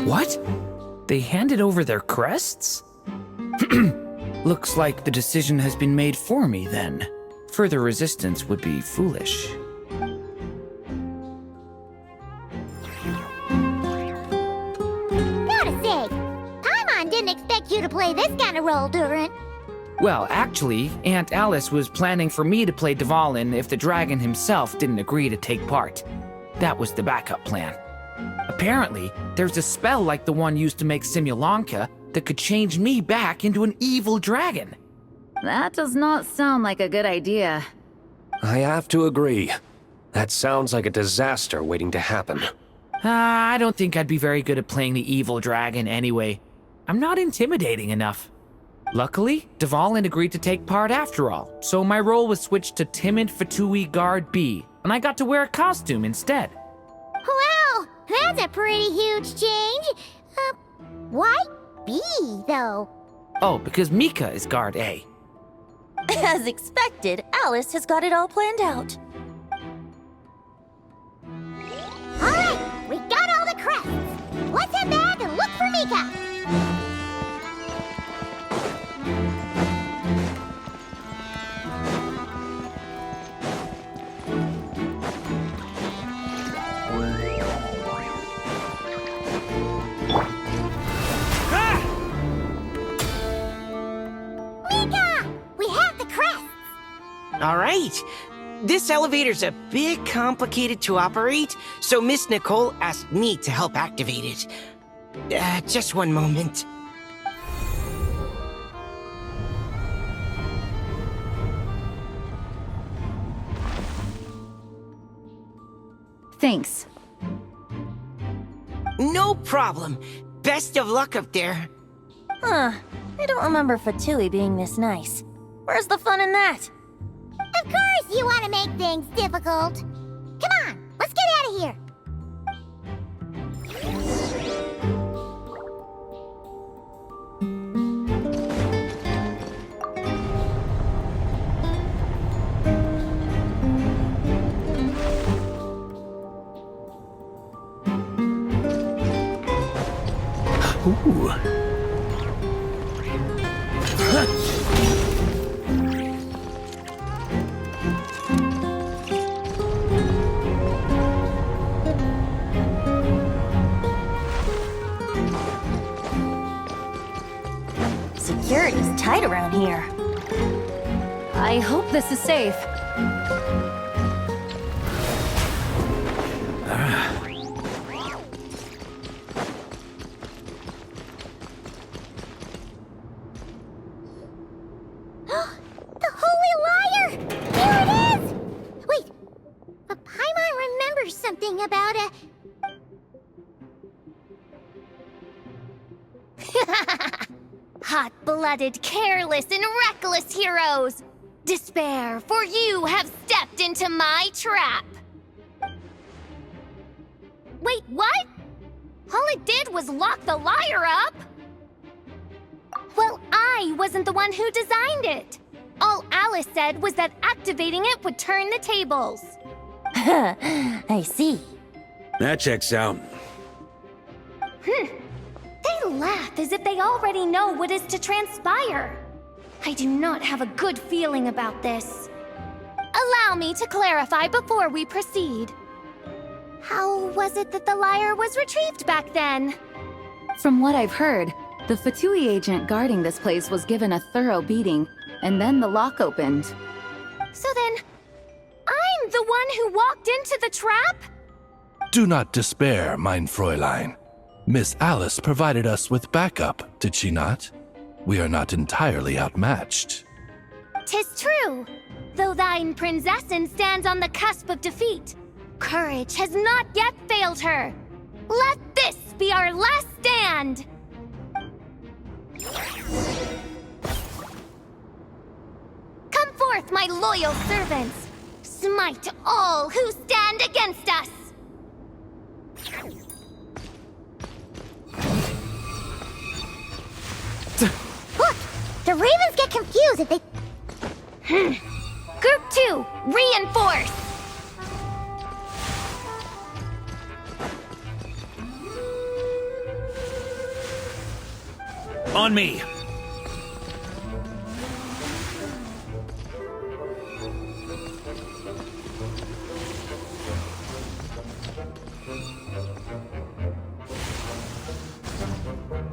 What? They handed over their crests? Looks like the decision has been made for me then. Further resistance would be foolish. Gotta say, Paimon didn't expect you to play this kind of role, Durant. Well, actually, Aunt Alice was planning for me to play Dvalin if the dragon himself didn't agree to take part. That was the backup plan. Apparently, there's a spell like the one used to make Simulanka that could change me back into an evil dragon. That does not sound like a good idea. I have to agree. That sounds like a disaster waiting to happen. I don't think I'd be very good at playing the evil dragon anyway. I'm not intimidating enough. Luckily, Dvalin agreed to take part after all, so my role was switched to timid Fatui Guard B, and I got to wear a costume instead. Wow, that's a pretty huge change. Why B, though? Oh, because Mika is Guard A. As expected, Alice has got it all planned out. All right, we got all the crests. Let's head back and look for Mika. All right. This elevator's a bit complicated to operate, so Miss Nicole asked me to help activate it. Just one moment. Thanks. No problem. Best of luck up there. Huh. I don't remember Fatui being this nice. Where's the fun in that? Of course you want to make things difficult. Come on, let's get out of here. Ooh. Security's tight around here. I hope this is safe. The Holy Liar! Here it is! Wait, but Paimon remembers something about a... Hot-blooded, careless, and reckless heroes! Despair, for you have stepped into my trap! Wait, what? All it did was lock the liar up? Well, I wasn't the one who designed it. All Alice said was that activating it would turn the tables. I see. That checks out. They laugh as if they already know what is to transpire. I do not have a good feeling about this. Allow me to clarify before we proceed. How was it that the lyre was retrieved back then? From what I've heard, the Fatui agent guarding this place was given a thorough beating, and then the lock opened. So then, I'm the one who walked into the trap? Do not despair, mein Fräulein. Miss Alice provided us with backup, did she not? We are not entirely outmatched. 'Tis true. Though thine Prinzessin stands on the cusp of defeat, courage has not yet failed her. Let this be our last stand! Come forth, my loyal servants! Smite all who stand against us! Look! The ravens get confused if they... Group 2, reinforce! On me!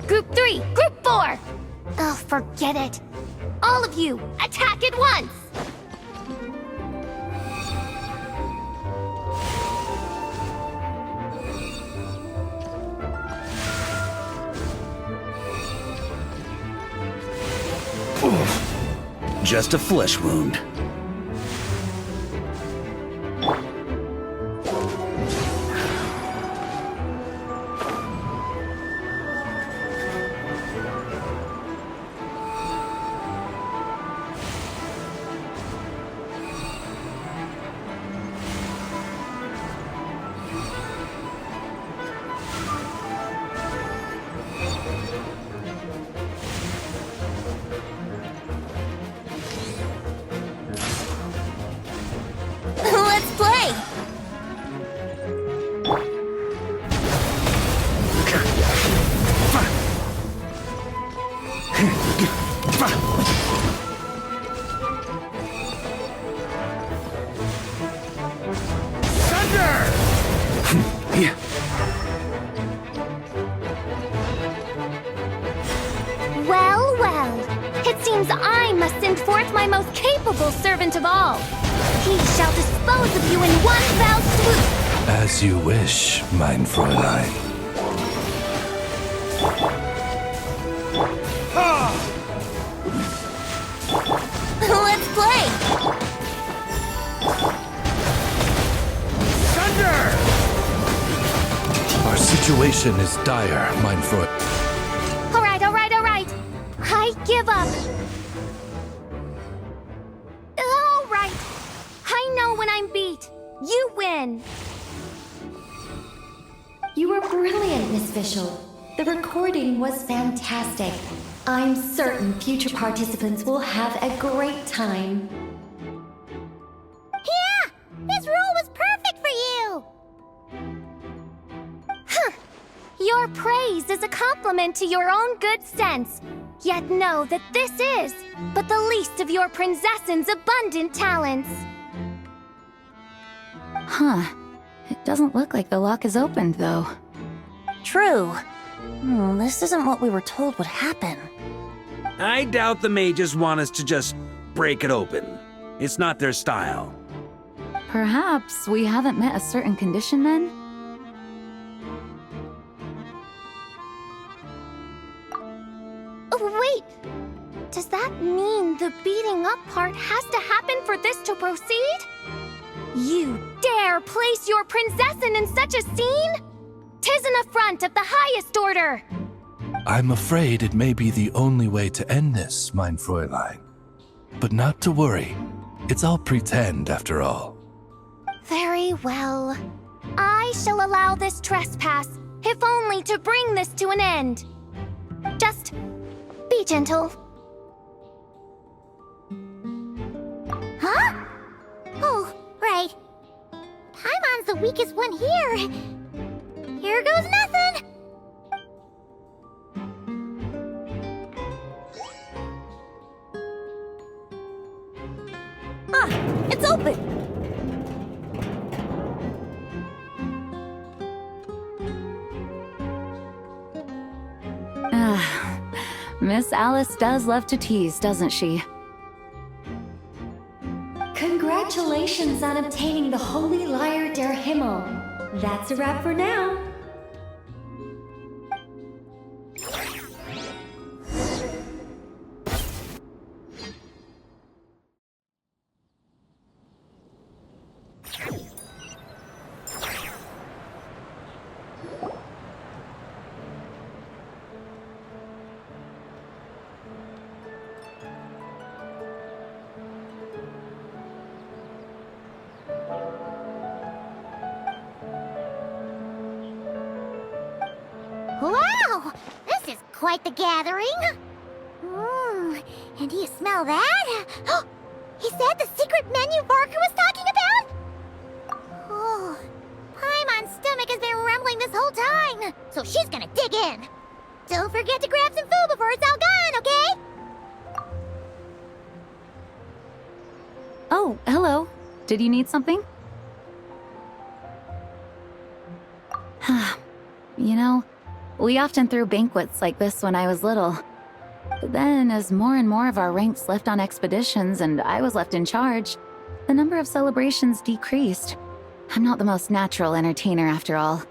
Group 3, Group 4! Oh, forget it. All of you, attack at once! Just a flesh wound. my most capable servant of all. He shall dispose of you in one fell swoop. As you wish, mein Fräulein. Let's play! Thunder! Our situation is dire, mein Freund. All right. I give up. All right. I know when I'm beat. You win. You were brilliant, Miss Fischl. The recording was fantastic. I'm certain future participants will have a great time. Yeah! This role was perfect for you! Your praise is a compliment to your own good sense. Yet know that this is but the least of your princess's abundant talents. Huh. It doesn't look like the lock is opened, though. True. This isn't what we were told would happen. I doubt the mages want us to just break it open. It's not their style. Perhaps we haven't met a certain condition then? Oh, wait! Does that mean the beating up part has to happen for this to proceed? You dare place your princessin in such a scene? 'Tis an affront of the highest order! I'm afraid it may be the only way to end this, mein Fräulein. But not to worry. It's all pretend, after all. Very well. I shall allow this trespass, if only to bring this to an end. Just be gentle. Huh? Oh, right. Paimon's the weakest one here. Here goes nothing! Ah, it's open! Miss Alice does love to tease, doesn't she? Congratulations on obtaining the Holy Lyre der Himmel. That's a wrap for now. Wow! This is quite the gathering! And do you smell that? Is that the secret menu Barker was talking about? Oh, Paimon's stomach has been rumbling this whole time, so she's gonna dig in. Don't forget to grab some food before it's all gone, okay? Oh, hello. Did you need something? You know, we often threw banquets like this when I was little. But then, as more and more of our ranks left on expeditions and I was left in charge, the number of celebrations decreased. I'm not the most natural entertainer after all.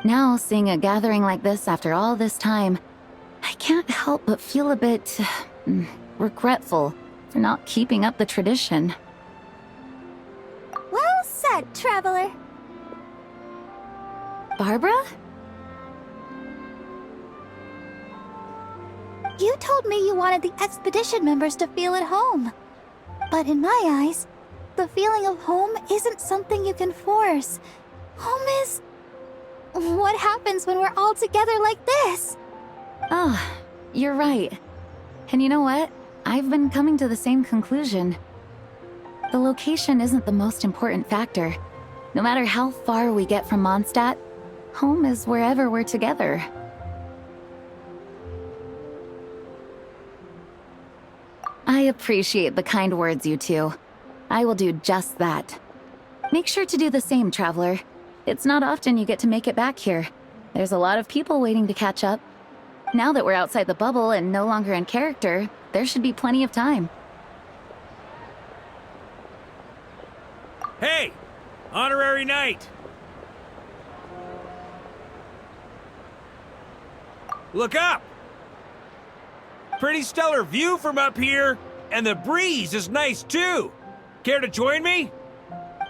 Now, seeing a gathering like this after all this time, I can't help but feel a bit regretful for not keeping up the tradition. Well said, traveler. Barbara? You told me you wanted the expedition members to feel at home. But in my eyes, the feeling of home isn't something you can force. Home is... what happens when we're all together like this? Oh, you're right. And you know what? I've been coming to the same conclusion. The location isn't the most important factor. No matter how far we get from Mondstadt, home is wherever we're together. I appreciate the kind words, you two. I will do just that. Make sure to do the same, traveler. It's not often you get to make it back here. There's a lot of people waiting to catch up. Now that we're outside the bubble and no longer in character, there should be plenty of time. Hey! Honorary Knight! Look up! Pretty stellar view from up here, and the breeze is nice too. Care to join me?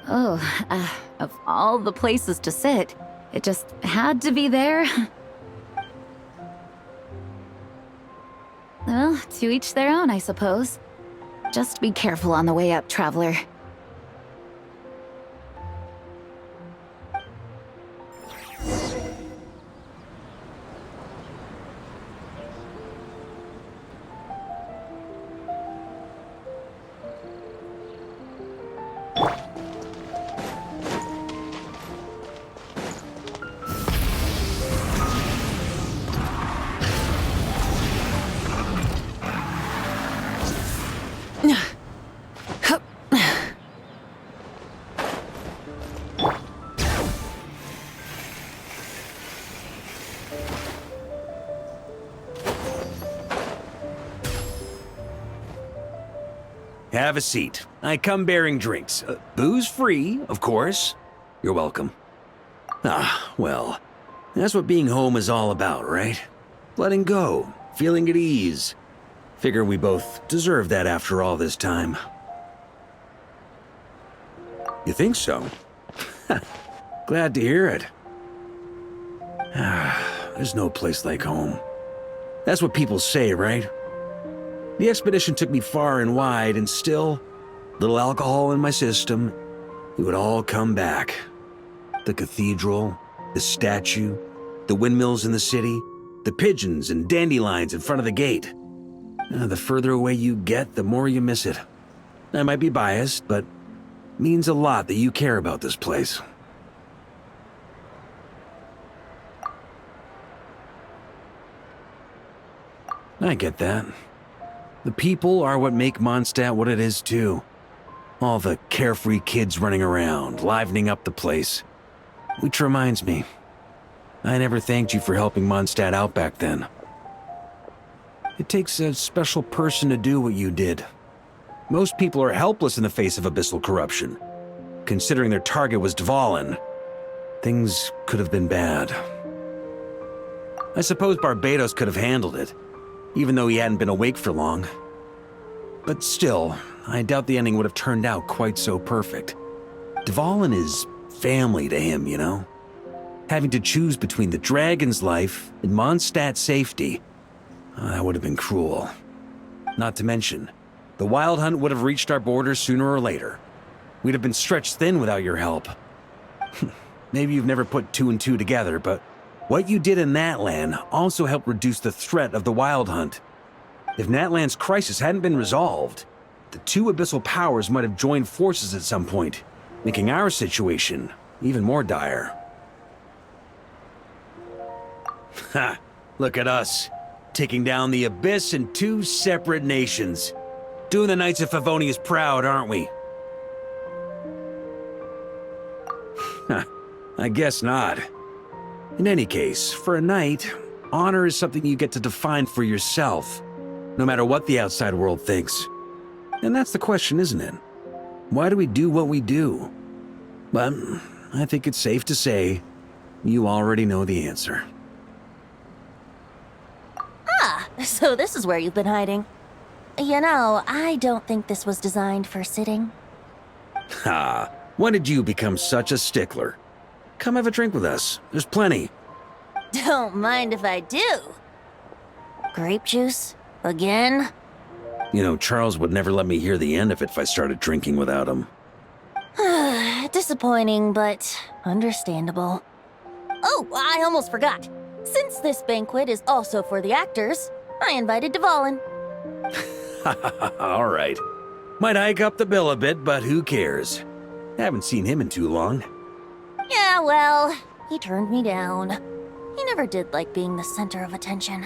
Oh, of all the places to sit, it just had to be there. Well, to each their own, I suppose. Just be careful on the way up, traveler. Have a seat. I come bearing drinks. Booze free, of course. You're welcome. Ah, well, that's what being home is all about, right? Letting go, feeling at ease. Figure we both deserve that after all this time. You think so? Glad to hear it. There's no place like home. That's what people say, right? The expedition took me far and wide, and still, little alcohol in my system, it would all come back. The cathedral, the statue, the windmills in the city, the pigeons and dandelions in front of the gate. The further away you get, the more you miss it. I might be biased, but it means a lot that you care about this place. I get that. The people are what make Mondstadt what it is, too. All the carefree kids running around, livening up the place. Which reminds me, I never thanked you for helping Mondstadt out back then. It takes a special person to do what you did. Most people are helpless in the face of abyssal corruption. Considering their target was Dvalin, things could have been bad. I suppose Barbados could have handled it, even though he hadn't been awake for long. But still, I doubt the ending would have turned out quite so perfect. Dvalin is family to him, you know? Having to choose between the dragon's life and Mondstadt's safety, that would have been cruel. Not to mention, the Wild Hunt would have reached our borders sooner or later. We'd have been stretched thin without your help. Maybe you've never put two and two together, but what you did in Natlan also helped reduce the threat of the Wild Hunt. If Natlan's crisis hadn't been resolved, the two abyssal powers might have joined forces at some point, making our situation even more dire. Ha! Look at us, taking down the Abyss in two separate nations. Doing the Knights of Favonius proud, aren't we? I guess not. In any case, for a knight, honor is something you get to define for yourself, no matter what the outside world thinks. And that's the question, isn't it? Why do we do what we do? But I think it's safe to say you already know the answer. Ah, so this is where you've been hiding. You know, I don't think this was designed for sitting. Ha! When did you become such a stickler? Come have a drink with us. There's plenty. Don't mind if I do. Grape juice? Again? You know, Charles would never let me hear the end of it if I started drinking without him. Disappointing, but understandable. Oh, I almost forgot. Since this banquet is also for the actors, I invited Dvalin. All right. Might hike up the bill a bit, but who cares? Haven't seen him in too long. Yeah, well, he turned me down. He never did like being the center of attention.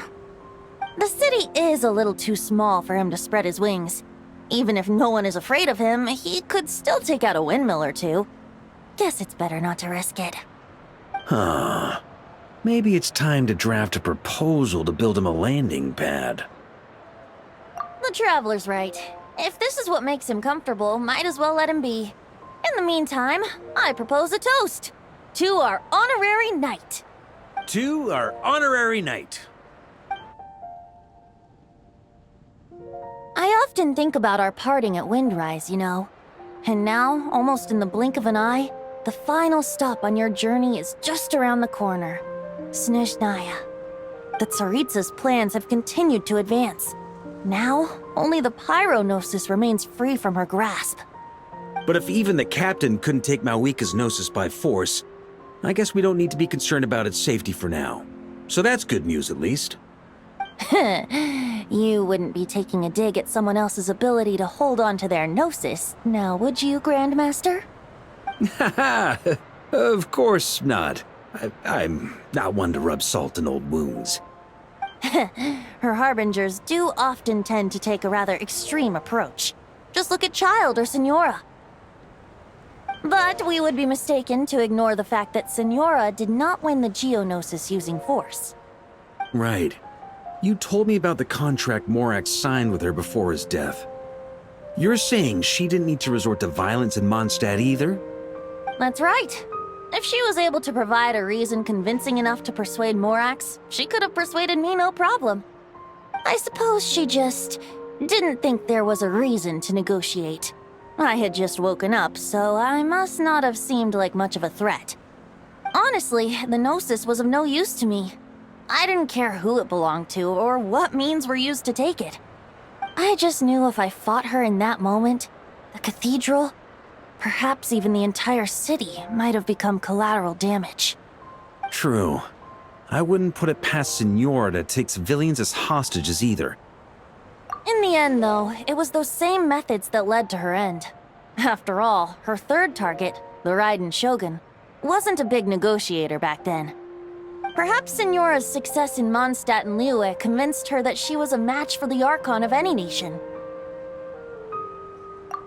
The city is a little too small for him to spread his wings. Even if no one is afraid of him, he could still take out a windmill or two. Guess it's better not to risk it. Huh. Maybe it's time to draft a proposal to build him a landing pad. The Traveler's right. If this is what makes him comfortable, might as well let him be. In the meantime, I propose a toast to our honorary knight. To our honorary knight. I often think about our parting at Windrise, you know. And now, almost in the blink of an eye, the final stop on your journey is just around the corner. Snezhnaya. The Tsaritsa's plans have continued to advance. Now, only the Pyronosis remains free from her grasp. But if even the captain couldn't take Malwika's Gnosis by force, I guess we don't need to be concerned about its safety for now. So that's good news, at least. You wouldn't be taking a dig at someone else's ability to hold on to their Gnosis, now would you, Grandmaster? Haha, of course not. I'm not one to rub salt in old wounds. Her harbingers do often tend to take a rather extreme approach. Just look at Child or Senora. But we would be mistaken to ignore the fact that Senora did not win the Geonosis using force. Right. You told me about the contract Morak signed with her before his death. You're saying she didn't need to resort to violence in Mondstadt either? That's right. If she was able to provide a reason convincing enough to persuade Morax, she could have persuaded me no problem. I suppose she just didn't think there was a reason to negotiate. I had just woken up, so I must not have seemed like much of a threat. Honestly, the Gnosis was of no use to me. I didn't care who it belonged to or what means were used to take it. I just knew if I fought her in that moment, the cathedral, perhaps even the entire city, might have become collateral damage. True. I wouldn't put it past Senora to take civilians as hostages either. In the end, though, it was those same methods that led to her end. After all, her third target, the Raiden Shogun, wasn't a big negotiator back then. Perhaps Senora's success in Mondstadt and Liyue convinced her that she was a match for the Archon of any nation.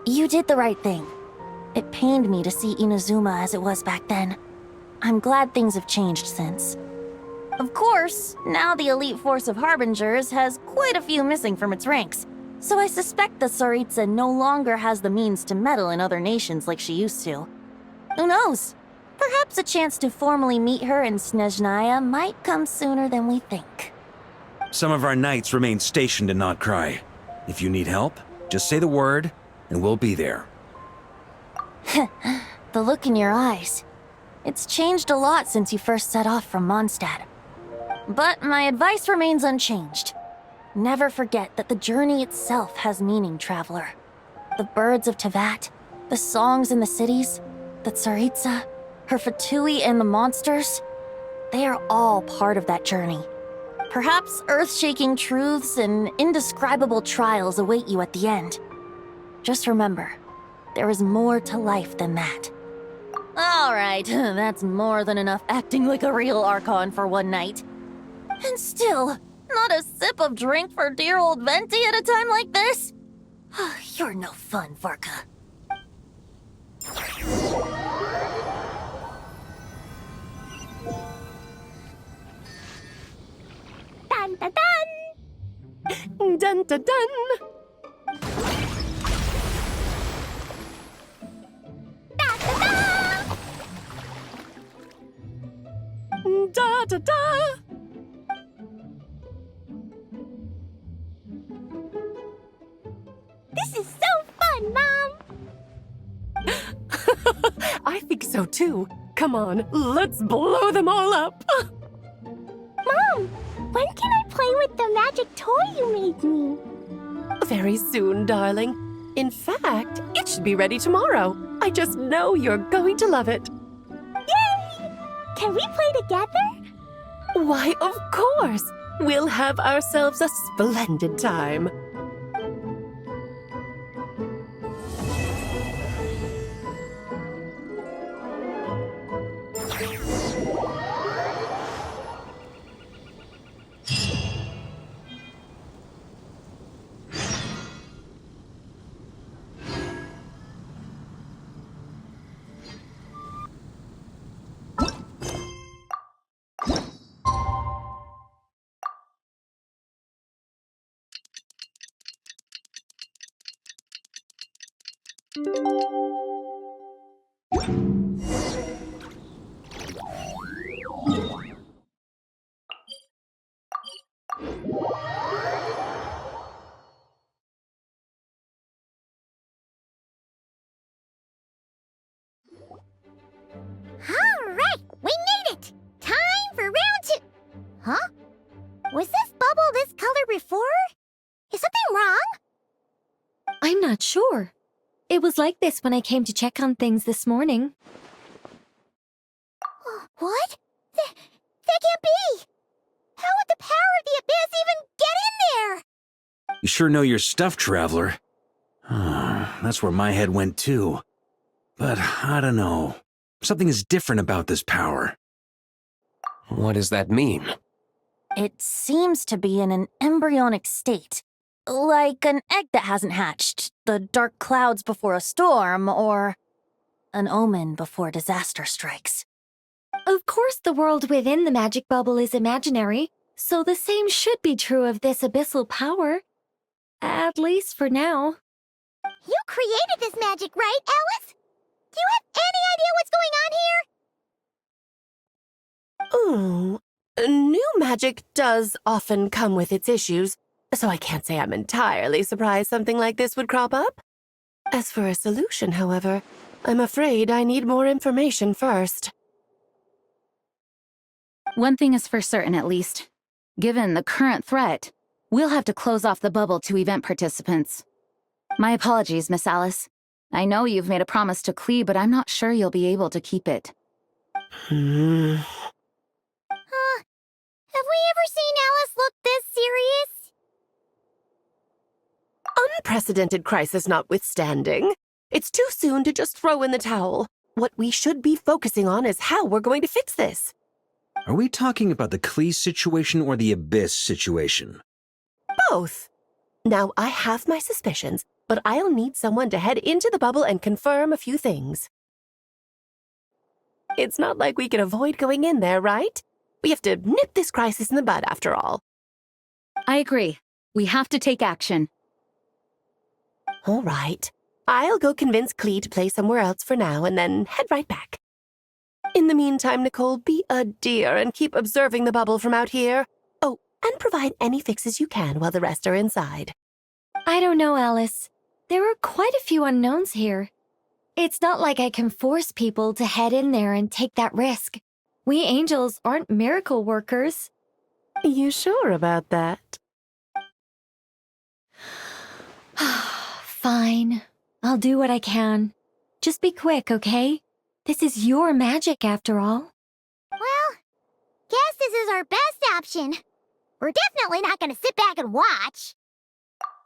You did the right thing. It pained me to see Inazuma as it was back then. I'm glad things have changed since. Of course, now the elite force of Harbingers has quite a few missing from its ranks, so I suspect the Tsaritsa no longer has the means to meddle in other nations like she used to. Who knows? Perhaps a chance to formally meet her in Snezhnaya might come sooner than we think. Some of our knights remain stationed in Not Cry. If you need help, just say the word, and we'll be there. The look in your eyes. It's changed a lot since you first set off from Mondstadt. But my advice remains unchanged. Never forget that the journey itself has meaning, traveler. The birds of Tevat, the songs in the cities, the Tsaritsa, her Fatui and the monsters, they are all part of that journey. Perhaps earth-shaking truths and indescribable trials await you at the end. Just remember, there is more to life than that. Alright, that's more than enough acting like a real Archon for one night. And still, not a sip of drink for dear old Venti at a time like this? You're no fun, Varka. Dun dun dun! Dun dun dun! Da da da! This is so fun, Mom! I think so too. Come on, let's blow them all up! Mom, when can I play with the magic toy you made me? Very soon, darling. In fact, it should be ready tomorrow. I just know you're going to love it. Yay! Can we play together? Why, of course! We'll have ourselves a splendid time. Alright, we made it! Time for round 2! Huh? Was this bubble this color before? Is something wrong? I'm not sure. It was like this when I came to check on things this morning. What? That can't be! How would the power of the abyss even get in there? You sure know your stuff, Traveler. That's where my head went too. But I don't know. Something is different about this power. What does that mean? It seems to be in an embryonic state. Like an egg that hasn't hatched, the dark clouds before a storm, or an omen before disaster strikes. Of course, the world within the magic bubble is imaginary, so the same should be true of this abyssal power. At least for now. You created this magic, right, Alice? Do you have any idea what's going on here? Ooh, new magic does often come with its issues, so I can't say I'm entirely surprised something like this would crop up. As for a solution, however, I'm afraid I need more information first. One thing is for certain, at least. Given the current threat, we'll have to close off the bubble to event participants. My apologies, Miss Alice. I know you've made a promise to Klee, but I'm not sure you'll be able to keep it. Have we ever seen Alice look this serious? Unprecedented crisis notwithstanding, it's too soon to just throw in the towel. What we should be focusing on is how we're going to fix this. Are we talking about the Klee situation or the Abyss situation? Both. Now, I have my suspicions, but I'll need someone to head into the bubble and confirm a few things. It's not like we can avoid going in there, right? We have to nip this crisis in the bud, after all. I agree. We have to take action. All right. I'll go convince Klee to play somewhere else for now and then head right back. In the meantime, Nicole, be a dear and keep observing the bubble from out here. Oh, and provide any fixes you can while the rest are inside. I don't know, Alice. There are quite a few unknowns here. It's not like I can force people to head in there and take that risk. We angels aren't miracle workers. You sure about that? Fine. I'll do what I can. Just be quick, okay? This is your magic, after all. Well, guess this is our best option. We're definitely not gonna sit back and watch.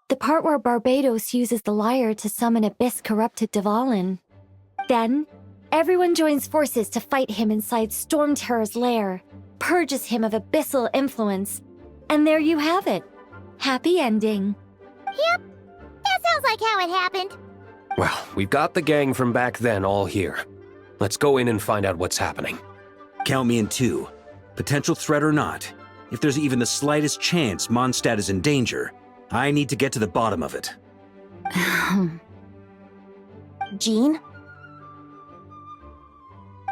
The part where Barbados uses the lyre to summon abyss-corrupted Dvalin. Then, everyone joins forces to fight him inside Storm Terror's lair, purges him of abyssal influence, and there you have it. Happy ending. Yep, that sounds like how it happened. Well, we've got the gang from back then all here. Let's go in and find out what's happening. Count me in too. Potential threat or not, if there's even the slightest chance Mondstadt is in danger, I need to get to the bottom of it. Jean?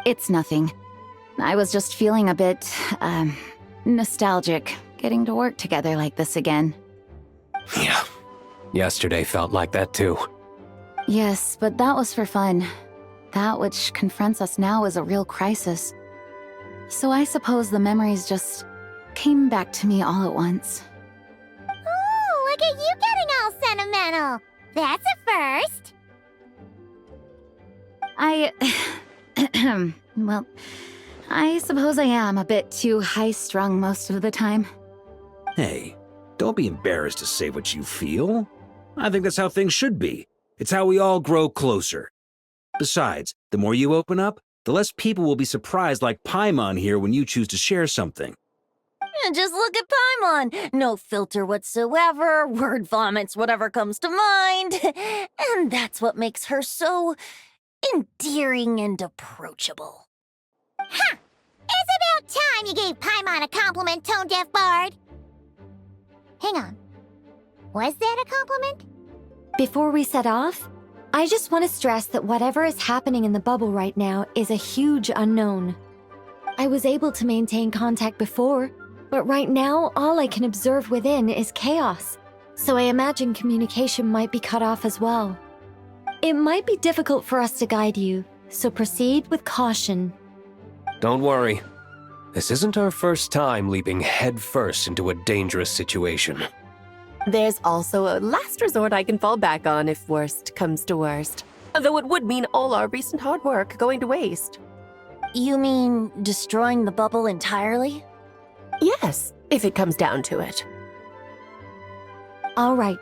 It's nothing. I was just feeling a bit, nostalgic, getting to work together like this again. Yeah, yesterday felt like that too. Yes, but that was for fun. That which confronts us now is a real crisis. So I suppose the memories just came back to me all at once. Ooh, look at you getting all sentimental. That's a first. Well, I suppose I am a bit too high-strung most of the time. Hey, don't be embarrassed to say what you feel. I think that's how things should be. It's how we all grow closer. Besides, the more you open up, the less people will be surprised like Paimon here when you choose to share something. And just look at Paimon. No filter whatsoever, word vomits whatever comes to mind. And that's what makes her so endearing and approachable. Ha! It's about time you gave Paimon a compliment, tone-deaf bard. Hang on. Was that a compliment? Before we set off, I just want to stress that whatever is happening in the bubble right now is a huge unknown. I was able to maintain contact before, but right now all I can observe within is chaos, so I imagine communication might be cut off as well. It might be difficult for us to guide you, so proceed with caution. Don't worry. This isn't our first time leaping headfirst into a dangerous situation. There's also a last resort I can fall back on if worst comes to worst. Though it would mean all our recent hard work going to waste. You mean destroying the bubble entirely? Yes, if it comes down to it. All right,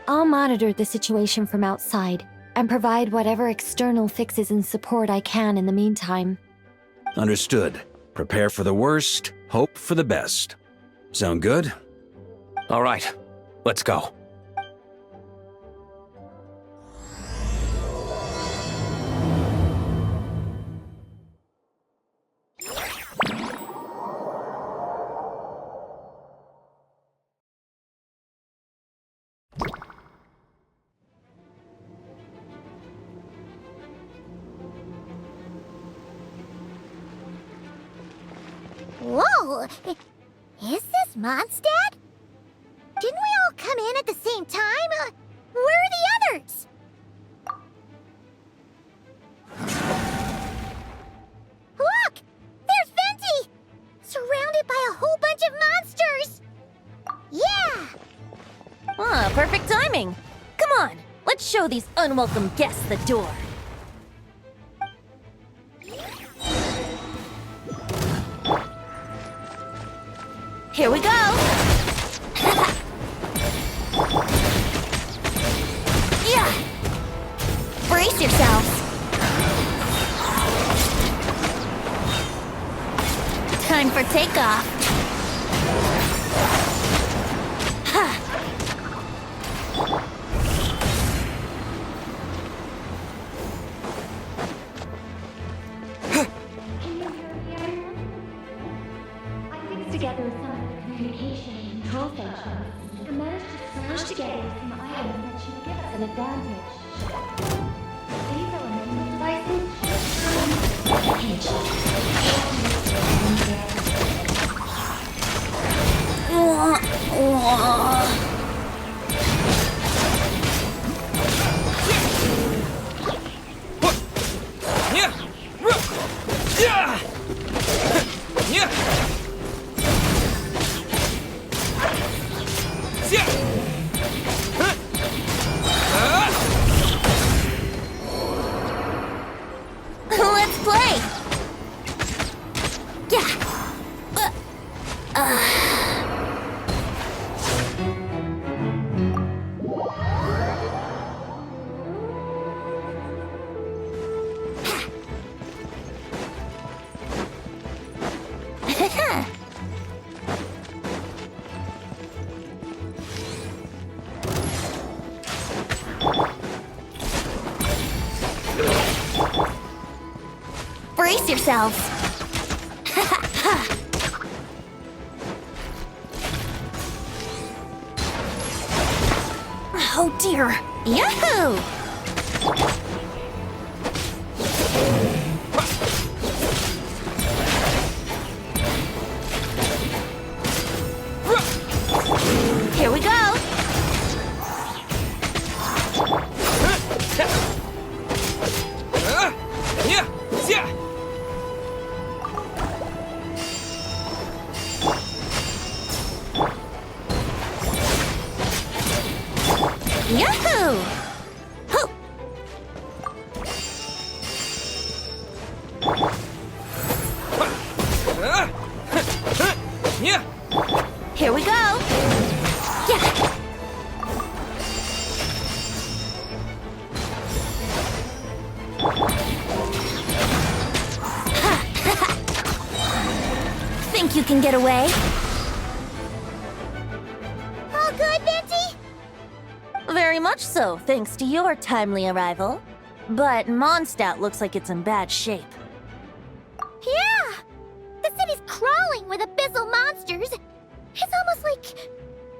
I'll monitor the situation from outside and provide whatever external fixes and support I can in the meantime. Understood. Prepare for the worst, hope for the best. Sound good? All right, let's go. Whoa! Is this Mondstadt? Didn't we all come in at the same time? Where are the others? Look! There's Venti! Surrounded by a whole bunch of monsters! Yeah! Ah, perfect timing. Come on, let's show these unwelcome guests the door. Here we go! Yeah! Brace yourselves! Time for takeoff! Ha! Together with some of the communication and control functions, and managed to smash together some items that should give us an advantage. These elemental Let's play! Yeah! Brace yourselves! Oh dear! Yahoo! Here we go! Yahoo! Hoo! Here we go! Yeah! Think you can get away? All good, Venti? Very much so, thanks to your timely arrival. But Mondstadt looks like it's in bad shape. Yeah! The city's crawling with abyssal monsters. It's almost like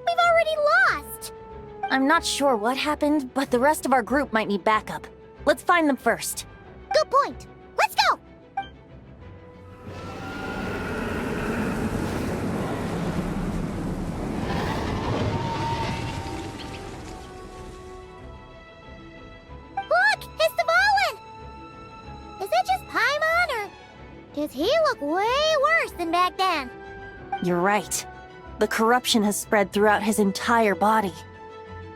we've already lost. I'm not sure what happened, but the rest of our group might need backup. Let's find them first. Good point. Let's go! Look! It's Dvalin! Is that just Paimon, or does he look way worse than back then? You're right. The corruption has spread throughout his entire body.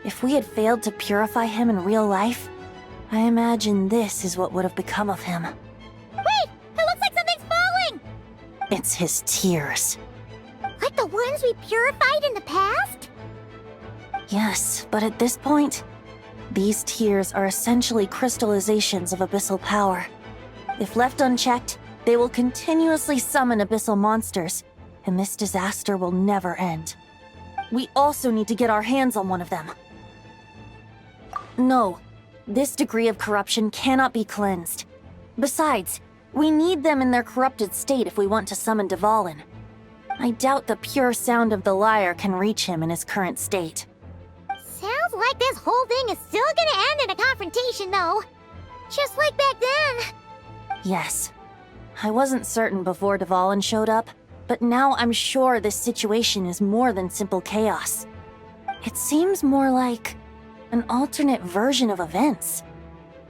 If we had failed to purify him in real life, I imagine this is what would have become of him. Wait! It looks like something's falling! It's his tears. Like the ones we purified in the past? Yes, but at this point, these tears are essentially crystallizations of abyssal power. If left unchecked, they will continuously summon abyssal monsters, and this disaster will never end. We also need to get our hands on one of them. No, this degree of corruption cannot be cleansed. Besides, we need them in their corrupted state if we want to summon Dvalin. I doubt the pure sound of the lyre can reach him in his current state. Sounds like this whole thing is still gonna end in a confrontation, though. Just like back then. Yes. I wasn't certain before Dvalin showed up, but now I'm sure this situation is more than simple chaos. It seems more like an alternate version of events,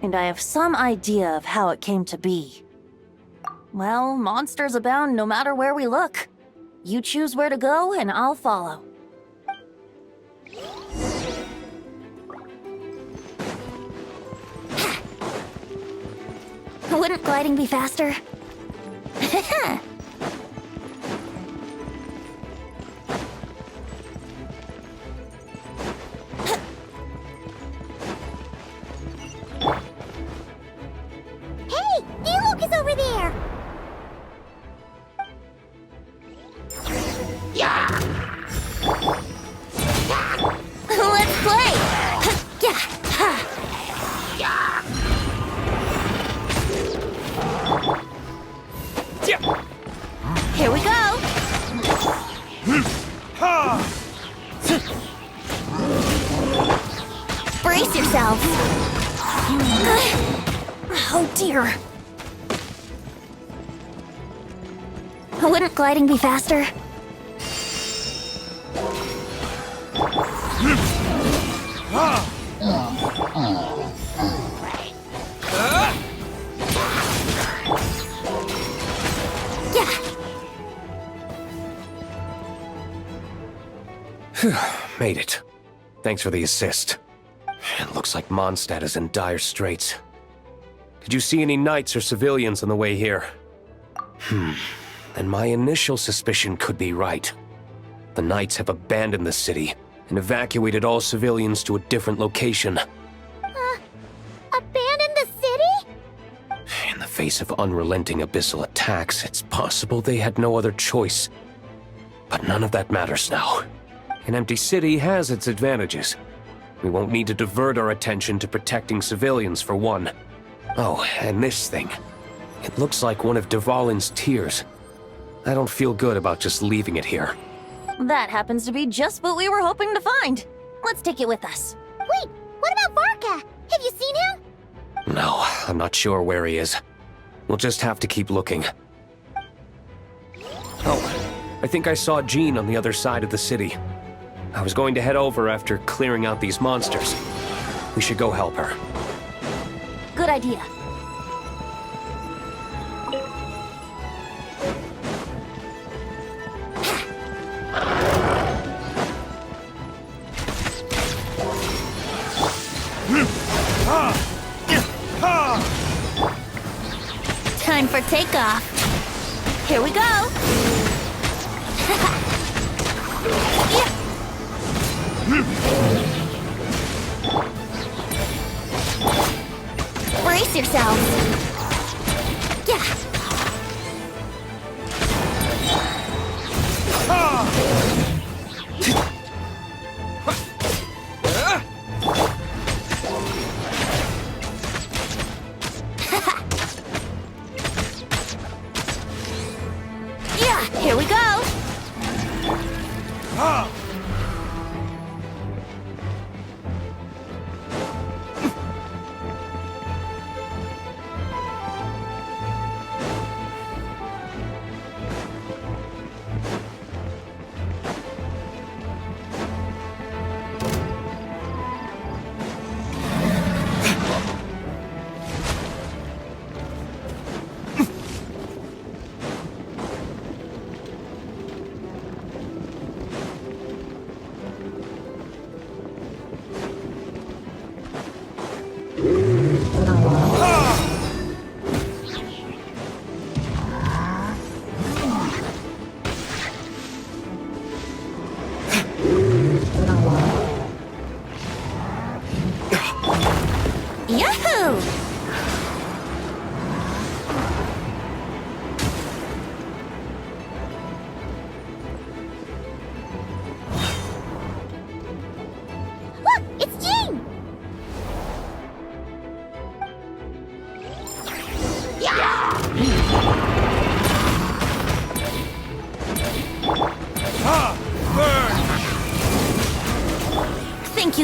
and I have some idea of how it came to be. Well, monsters abound no matter where we look. You choose where to go, and I'll follow. Wouldn't gliding be faster? Hey! Diluc is over there! Let's play! Here we go! Brace yourselves! Oh dear! Wouldn't gliding be faster? Made it. Thanks for the assist. It looks like Mondstadt is in dire straits. Did you see any knights or civilians on the way here? And my initial suspicion could be right. The knights have abandoned the city and evacuated all civilians to a different location. Abandon the city? In the face of unrelenting abyssal attacks, it's possible they had no other choice. But none of that matters now. An empty city has its advantages. We won't need to divert our attention to protecting civilians, for one. Oh, and this thing. It looks like one of Dvalin's tears. I don't feel good about just leaving it here. That happens to be just what we were hoping to find. Let's take it with us. Wait, what about Varka? Have you seen him? No, I'm not sure where he is. We'll just have to keep looking. Oh, I think I saw Jean on the other side of the city. I was going to head over after clearing out these monsters. We should go help her. Good idea. Time for takeoff. Here we go! Brace yourselves. Here we go!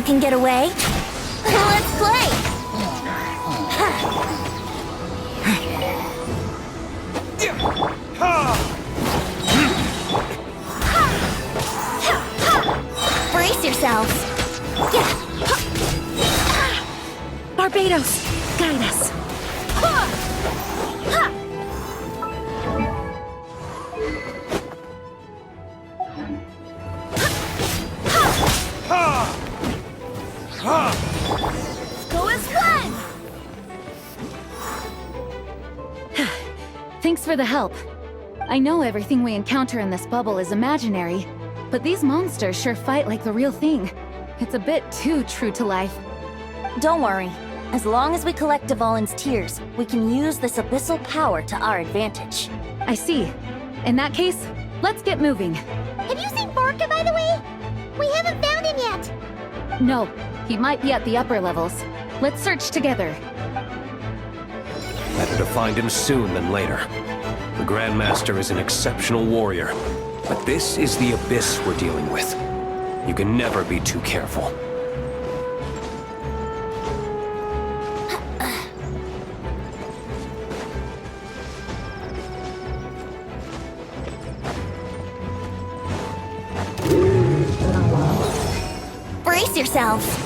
can get away? Let's play! Brace yourselves! Barbados, guide us. Go as one! Thanks for the help. I know everything we encounter in this bubble is imaginary, but these monsters sure fight like the real thing. It's a bit too true to life. Don't worry. As long as we collect Dvalin's tears, we can use this abyssal power to our advantage. I see. In that case, let's get moving. Have you seen Barca, by the way? We haven't found him yet. No, he might be at the upper levels. Let's search together. Better to find him soon than later. The Grandmaster is an exceptional warrior, but this is the abyss we're dealing with. You can never be too careful. Brace yourselves!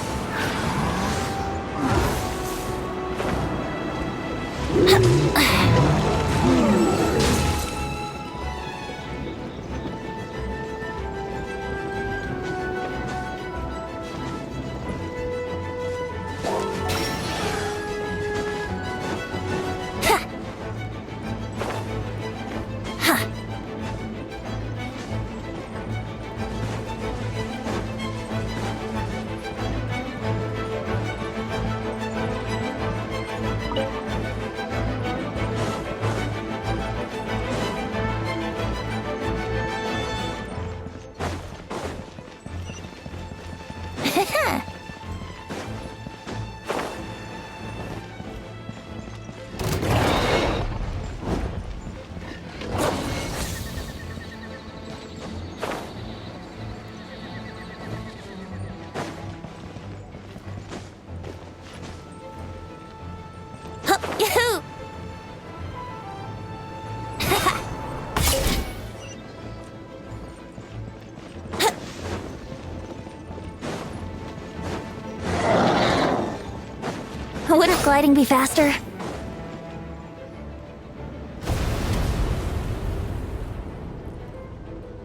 Wouldn't gliding be faster?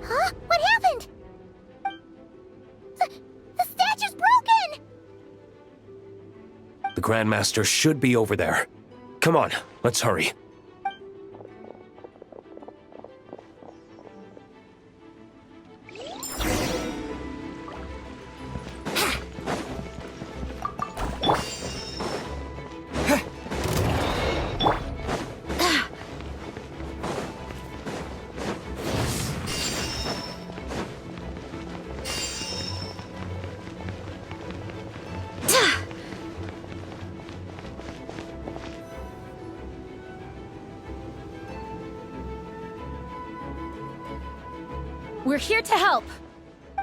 Huh? What happened? The statue's broken! The Grandmaster should be over there. Come on, let's hurry. We're here to help.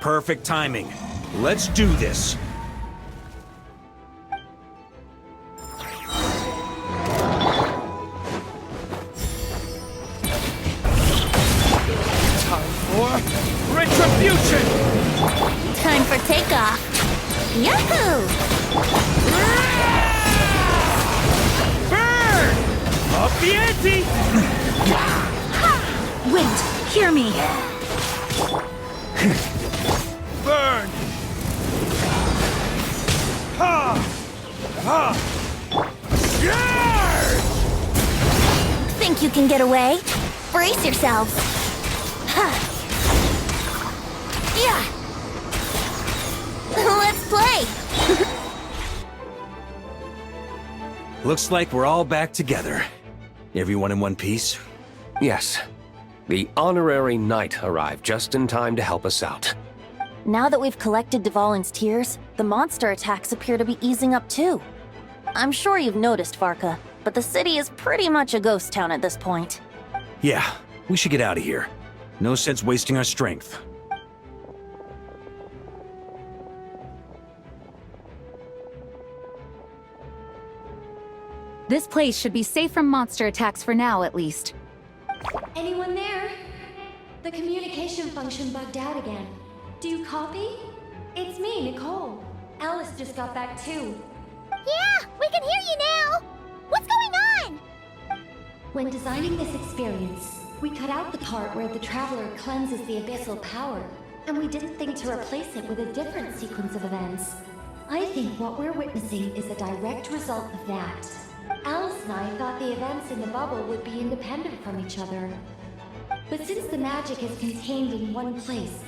Perfect timing. Let's do this. Time for retribution! Time for takeoff. Yahoo! Burn! Up the ante! Wait, hear me. Burn! Ha! Ha! Yarr! Think you can get away? Brace yourselves. Yeah! Let's play! Looks like we're all back together. Everyone in one piece? Yes. The honorary knight arrived just in time to help us out. Now that we've collected Dvalin's tears, the monster attacks appear to be easing up too. I'm sure you've noticed, Varka, but the city is pretty much a ghost town at this point. Yeah, we should get out of here. No sense wasting our strength. This place should be safe from monster attacks for now, at least. Anyone there? The communication function bugged out again. Do you copy? It's me, Nicole. Alice just got back too. Yeah, we can hear you now! What's going on? When designing this experience, we cut out the part where the Traveler cleanses the abyssal power, and we didn't think to replace it with a different sequence of events. I think what we're witnessing is a direct result of that. Alice and I thought the events in the bubble would be independent from each other. But since the magic is contained in one place,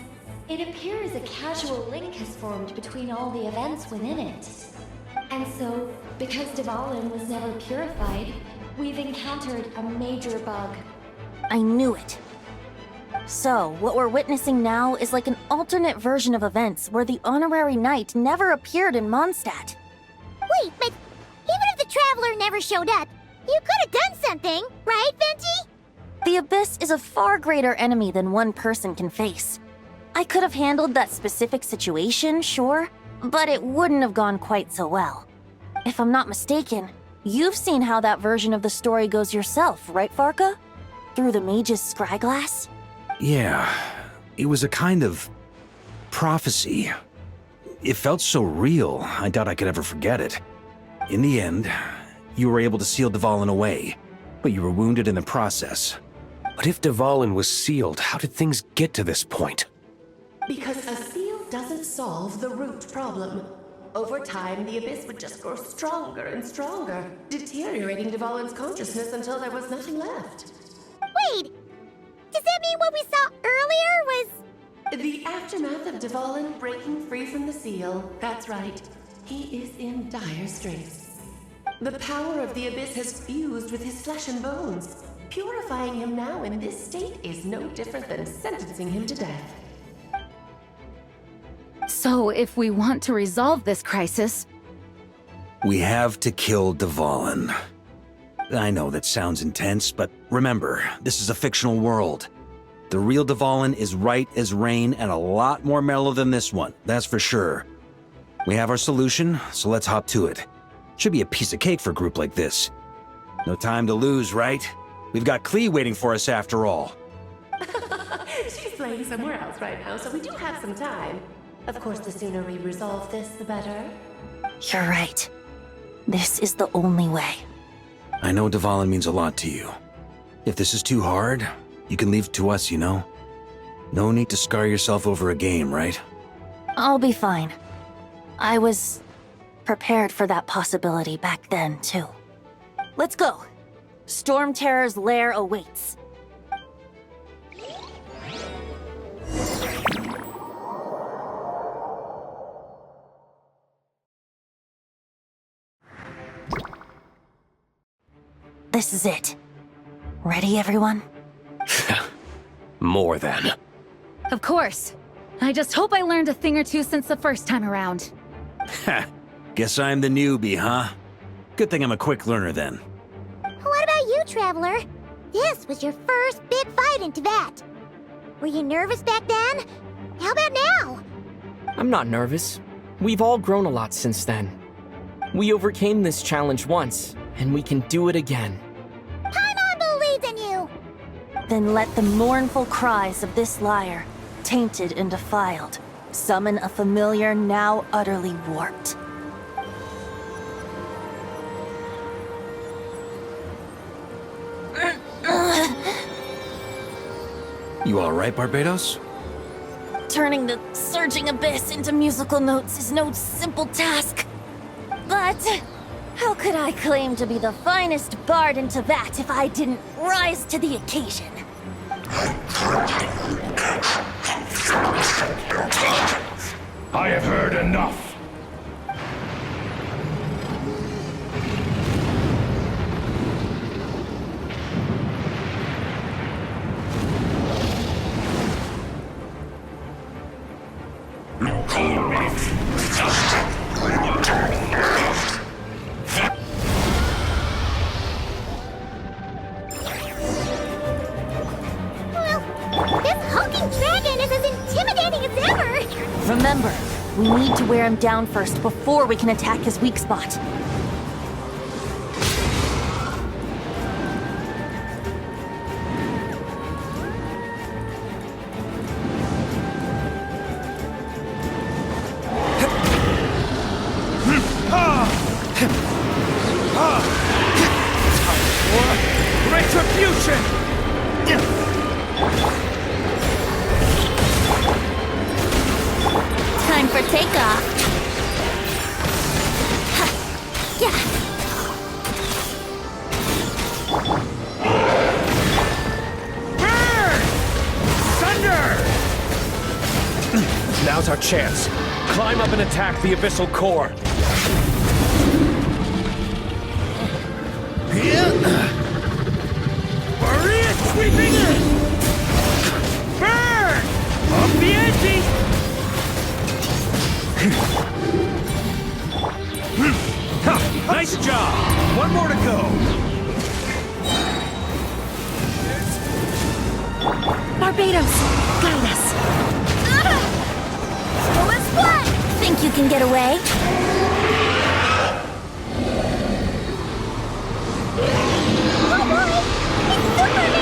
it appears a casual link has formed between all the events within it. And so, because Dvalin was never purified, we've encountered a major bug. I knew it. So, what we're witnessing now is like an alternate version of events where the honorary knight never appeared in Mondstadt. Wait, but even if the Traveler never showed up, you could have done something, right, Venti? The Abyss is a far greater enemy than one person can face. I could have handled that specific situation, sure, but it wouldn't have gone quite so well. If I'm not mistaken, you've seen how that version of the story goes yourself, right, Varka? Through the mage's scryglass? Yeah, it was a kind of prophecy. It felt so real, I doubt I could ever forget it. In the end, you were able to seal Dvalin away, but you were wounded in the process. But if Dvalin was sealed, how did things get to this point? Because a seal doesn't solve the root problem. Over time, the Abyss would just grow stronger and stronger, deteriorating Dvalin's consciousness until there was nothing left. Wait! Does that mean what we saw earlier was... The aftermath of Dvalin breaking free from the seal. That's right. He is in dire straits. The power of the Abyss has fused with his flesh and bones. Purifying him now in this state is no different than sentencing him to death. So, if we want to resolve this crisis... We have to kill Dvalin. I know that sounds intense, but remember, this is a fictional world. The real Dvalin is right as rain and a lot more mellow than this one, that's for sure. We have our solution, so let's hop to it. Should be a piece of cake for a group like this. No time to lose, right? We've got Klee waiting for us after all. She's playing somewhere else right now, so we do have some time. Of course, the sooner we resolve this, the better. You're right. This is the only way. I know Dvalin means a lot to you. If this is too hard, you can leave it to us, you know? No need to scar yourself over a game, right? I'll be fine. I was prepared for that possibility back then, too. Let's go. Storm Terror's lair awaits. This is it. Ready, everyone? More than. Of course. I just hope I learned a thing or two since the first time around. Ha! Guess I'm the newbie, huh? Good thing I'm a quick learner then. What about you, Traveler? This was your first big fight in Tibet. Were you nervous back then? How about now? I'm not nervous. We've all grown a lot since then. We overcame this challenge once, and we can do it again. Paimon believes in you! Then let the mournful cries of this lyre, tainted and defiled, summon a familiar now utterly warped. You alright, Barbados? Turning the surging abyss into musical notes is no simple task. But how could I claim to be the finest bard in Tibet if I didn't rise to the occasion? I have heard enough. Remember, we need to wear him down first before we can attack his weak spot. Retribution! Time for takeoff. Yeah. Burn! Thunder! Now's our chance. Climb up and attack the abyssal core. Maria sweeping in! Burn! Up the ante! Nice job! One more to go. Barbados, guide us. Think you can get away? Oh boy! It's Superman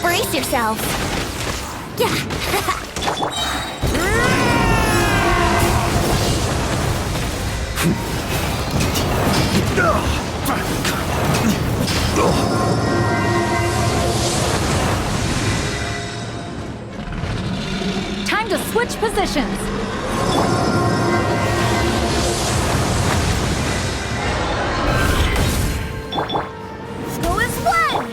Brace yourself. Yeah. Time to switch positions. Go as one!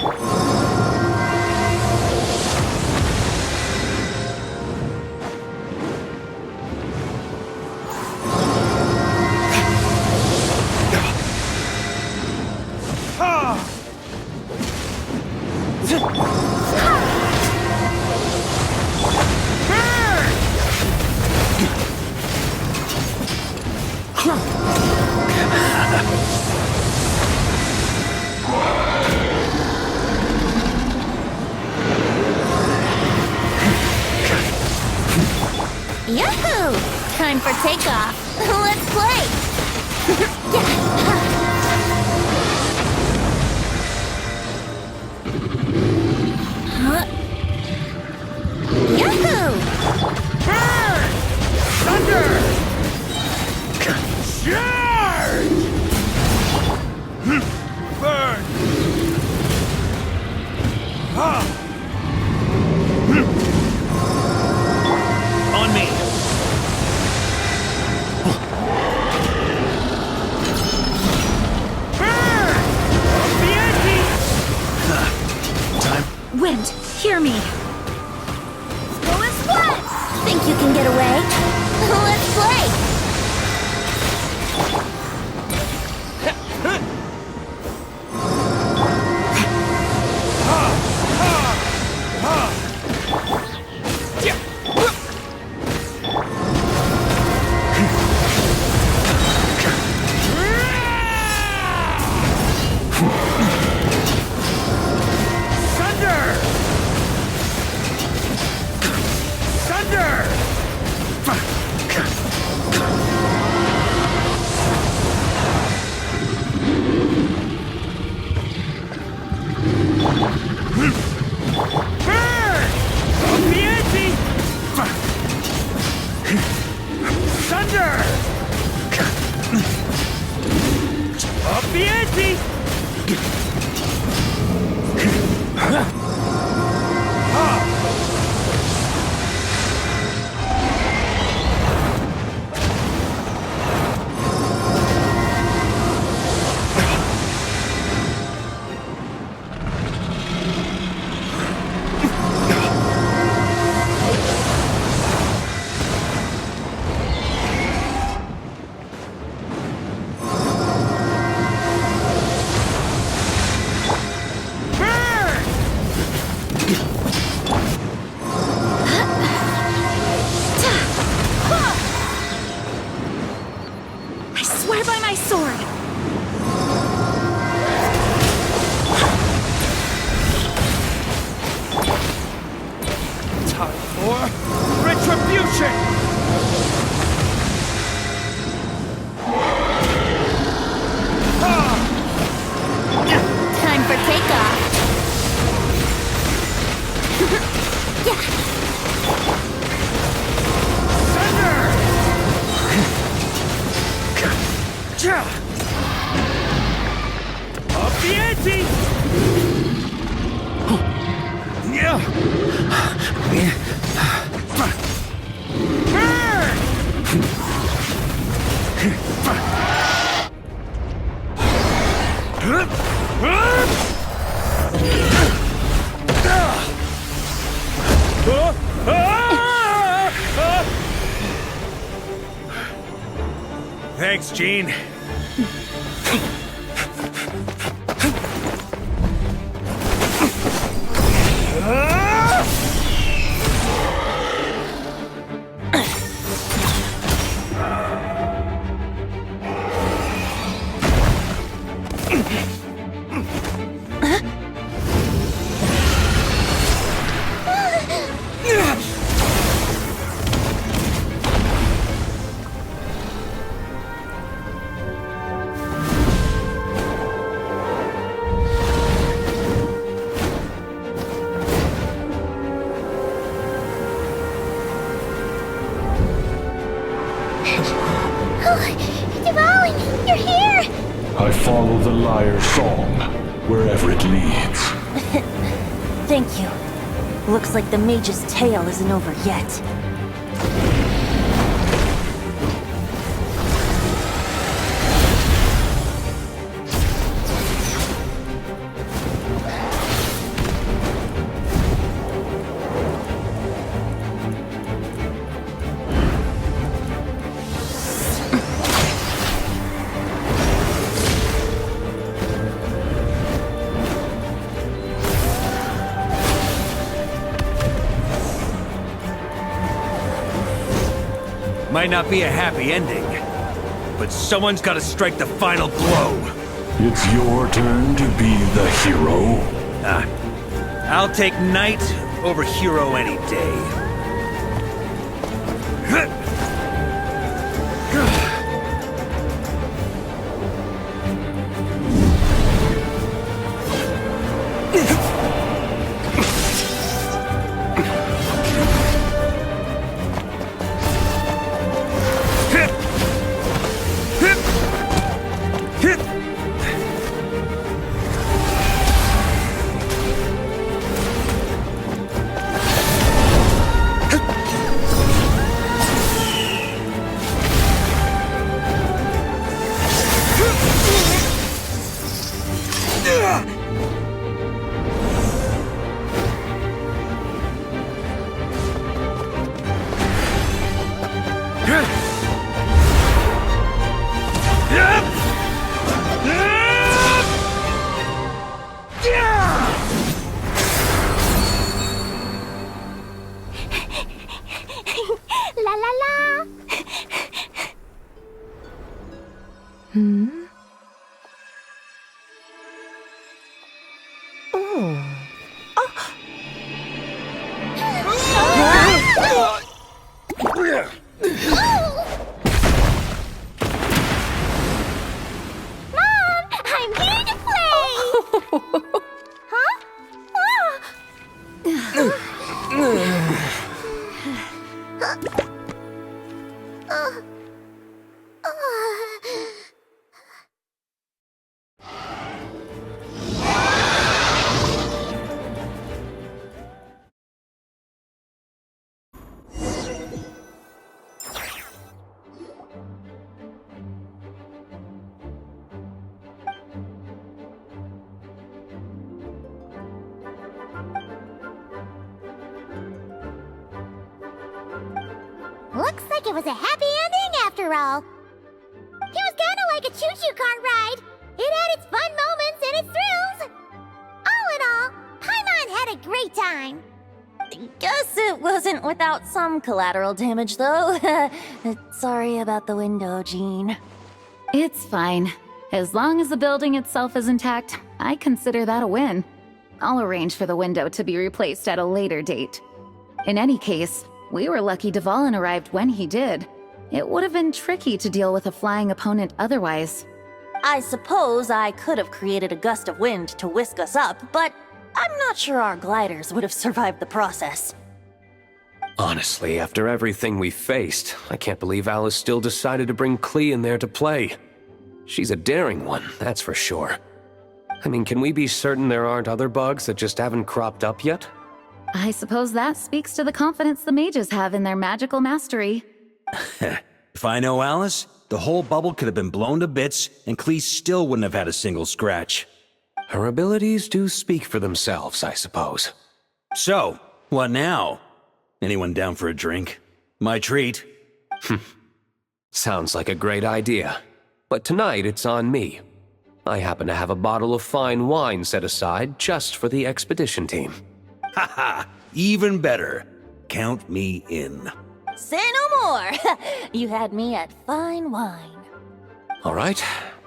Yahoo! Time for takeoff. Let's play. Yahoo! Burn! Thunder! Charge! Burn! On me. Burn! Up the ante! Time. Wind, hear me. Go as one! Think you can get away? Let's play. Thunder! Thunder! or retribution! Time for takeoff. Up the ante! Thanks, Gene. Devouling, you're here! I follow the lyre's song, wherever it leads. Thank you. Looks like the mage's tale isn't over yet. Might not be a happy ending, but someone's gotta strike the final blow. It's your turn to be the hero. I'll take knight over hero any day. La la la! Mom, I'm here to play! Huh? Looks like it was a happy ending after all. It was kinda like a choo-choo cart ride. It had its fun moments and its thrills. All in all, Paimon had a great time. Guess it wasn't without some collateral damage, though. Sorry about the window, Jean. It's fine. As long as the building itself is intact, I consider that a win. I'll arrange for the window to be replaced at a later date. In any case, we were lucky Dvalin arrived when he did. It would have been tricky to deal with a flying opponent otherwise. I suppose I could have created a gust of wind to whisk us up, but I'm not sure our gliders would have survived the process. Honestly, after everything we faced, I can't believe Alice still decided to bring Klee in there to play. She's a daring one, that's for sure. I mean, can we be certain there aren't other bugs that just haven't cropped up yet? I suppose that speaks to the confidence the mages have in their magical mastery. If I know Alice, the whole bubble could have been blown to bits, and Klee still wouldn't have had a single scratch. Her abilities do speak for themselves, I suppose. So, what now? Anyone down for a drink? My treat. Sounds like a great idea. But tonight it's on me. I happen to have a bottle of fine wine set aside just for the expedition team. Haha, even better. Count me in. Say no more! You had me at fine wine. All right,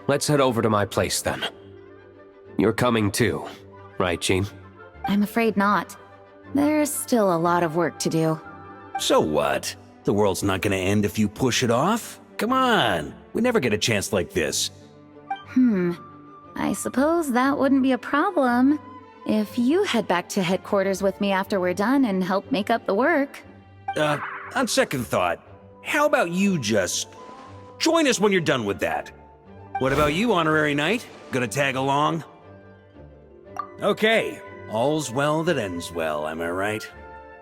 let's head over to my place then. You're coming too, right, Jean? I'm afraid not. There's still a lot of work to do. So what? The world's not gonna end if you push it off? Come on, we never get a chance like this. I suppose that wouldn't be a problem if you head back to headquarters with me after we're done and help make up the work. On second thought, how about you just join us when you're done with that? What about you, Honorary Knight? Gonna tag along? Okay, all's well that ends well, am I right?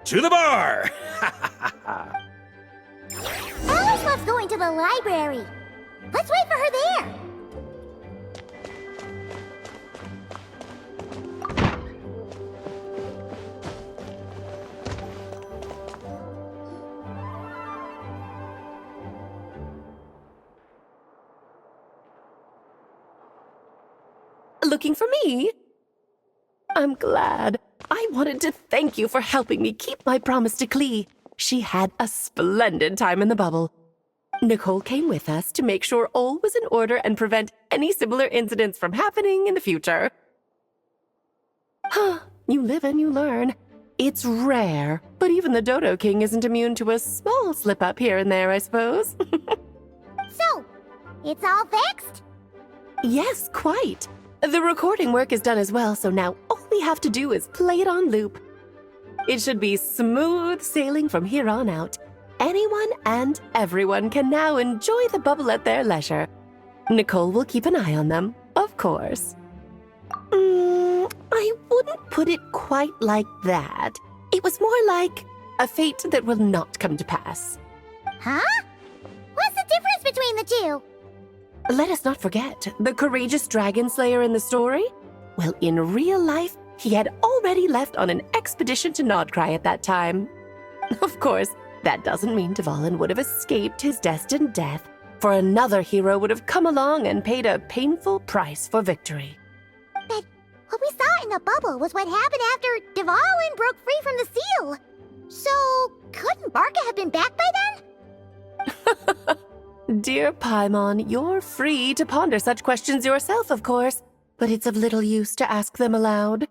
To the bar! Alice loves going to the library. Let's wait for her there. Looking for me? I'm glad. I wanted to thank you for helping me keep my promise to Klee. She had a splendid time in the bubble. Nicole came with us to make sure all was in order and prevent any similar incidents from happening in the future. You live and you learn. It's rare, but even the Dodo King isn't immune to a small slip-up here and there, I suppose. So, it's all fixed? Yes, quite. The recording work is done as well, so now all we have to do is play it on loop. It should be smooth sailing from here on out. Anyone and everyone can now enjoy the bubble at their leisure. Nicole will keep an eye on them, of course. I wouldn't put it quite like that. It was more like a fate that will not come to pass. Huh? What's the difference between the two? Let us not forget the courageous dragon slayer in the story. Well, in real life, he had already left on an expedition to Nodcry at that time. Of course, that doesn't mean Dvalin would have escaped his destined death, for another hero would have come along and paid a painful price for victory. But what we saw in the bubble was what happened after Dvalin broke free from the seal. So, couldn't Barca have been back by then? Dear Paimon, you're free to ponder such questions yourself, of course, but it's of little use to ask them aloud.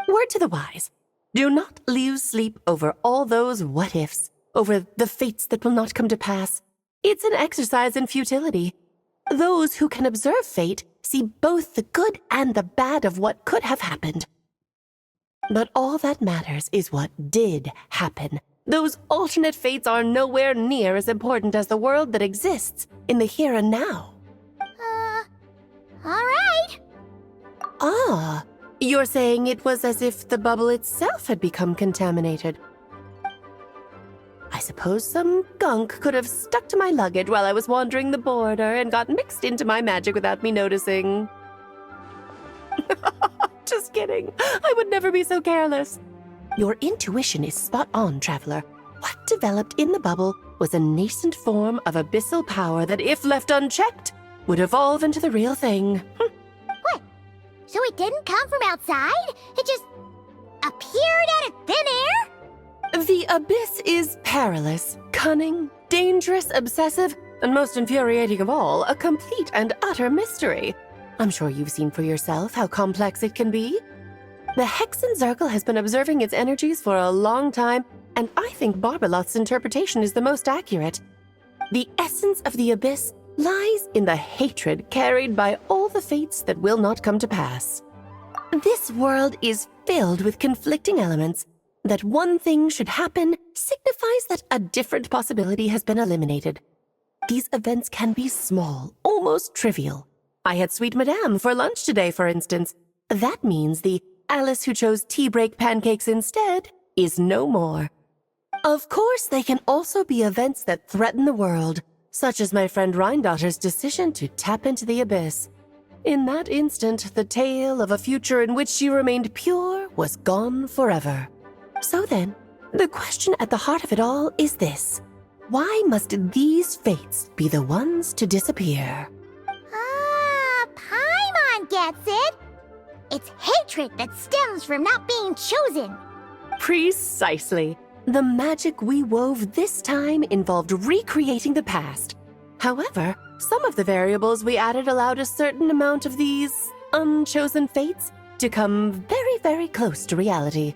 Word to the wise, do not lose sleep over all those what-ifs, over the fates that will not come to pass. It's an exercise in futility. Those who can observe fate see both the good and the bad of what could have happened. But all that matters is what did happen. Those alternate fates are nowhere near as important as the world that exists in the here and now. Alright. Ah, you're saying it was as if the bubble itself had become contaminated. I suppose some gunk could have stuck to my luggage while I was wandering the border and got mixed into my magic without me noticing. Just kidding. I would never be so careless. Your intuition is spot on, Traveler. What developed in the bubble was a nascent form of abyssal power that, if left unchecked, would evolve into the real thing. What? So it didn't come from outside? It just appeared out of thin air? The abyss is perilous, cunning, dangerous, obsessive, and most infuriating of all, a complete and utter mystery. I'm sure you've seen for yourself how complex it can be. The Hexen Circle has been observing its energies for a long time, and I think Barbalot's interpretation is the most accurate. The essence of the abyss lies in the hatred carried by all the fates that will not come to pass. This world is filled with conflicting elements. That one thing should happen signifies that a different possibility has been eliminated. These events can be small, almost trivial. I had Sweet Madame for lunch today, for instance. That means the Alice who chose tea break pancakes instead is no more. Of course, they can also be events that threaten the world, such as my friend Rhindotter's decision to tap into the abyss. In that instant, the tale of a future in which she remained pure was gone forever. So then, the question at the heart of it all is this. Why must these fates be the ones to disappear? Ah, Paimon gets it! It's hatred that stems from not being chosen. Precisely. The magic we wove this time involved recreating the past. However, some of the variables we added allowed a certain amount of these unchosen fates to come very, very close to reality.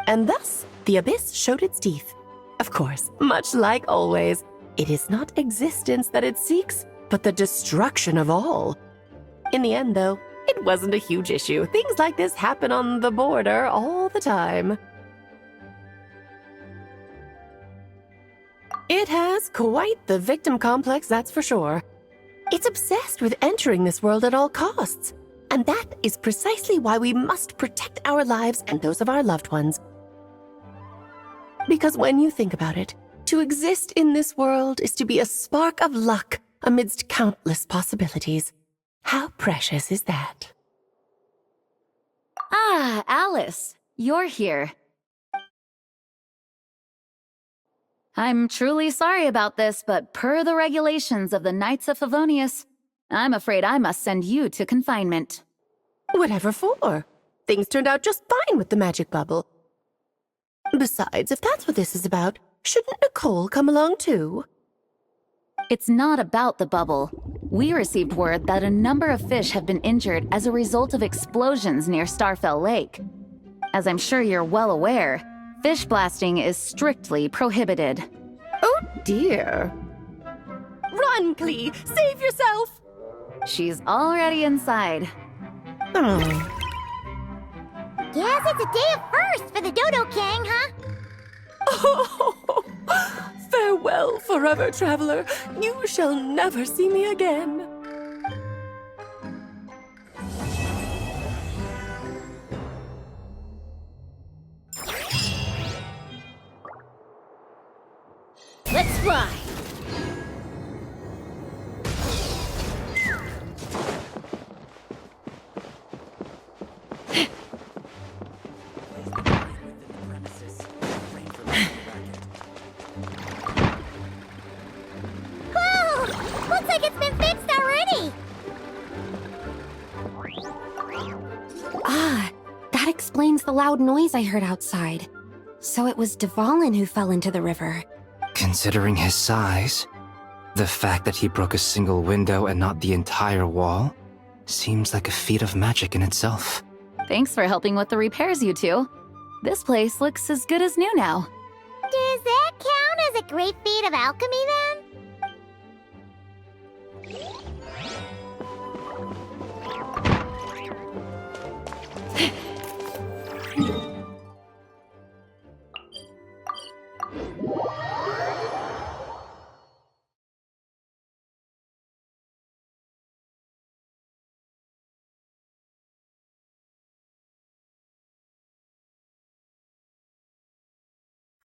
And thus, the abyss showed its teeth. Of course, much like always, it is not existence that it seeks, but the destruction of all. In the end, though, it wasn't a huge issue. Things like this happen on the border all the time. It has quite the victim complex, that's for sure. It's obsessed with entering this world at all costs. And that is precisely why we must protect our lives and those of our loved ones. Because when you think about it, to exist in this world is to be a spark of luck amidst countless possibilities. How precious is that? Ah, Alice, you're here. I'm truly sorry about this, but per the regulations of the Knights of Favonius, I'm afraid I must send you to confinement. Whatever for? Things turned out just fine with the magic bubble. Besides, if that's what this is about, shouldn't Nicole come along too? It's not about the bubble. We received word that a number of fish have been injured as a result of explosions near Starfell Lake. As I'm sure you're well aware, fish blasting is strictly prohibited. Oh dear. Run, Klee! Save yourself! She's already inside. Oh. Guess it's a day of first for the Dodo King, huh? Oh, farewell, forever traveler. You shall never see me again. Let's fly! Looks like it's been fixed already! Ah, that explains the loud noise I heard outside. So it was Dvalin who fell into the river. Considering his size, the fact that he broke a single window and not the entire wall seems like a feat of magic in itself. Thanks for helping with the repairs, you two. This place looks as good as new now. Does that count as a great feat of alchemy, then?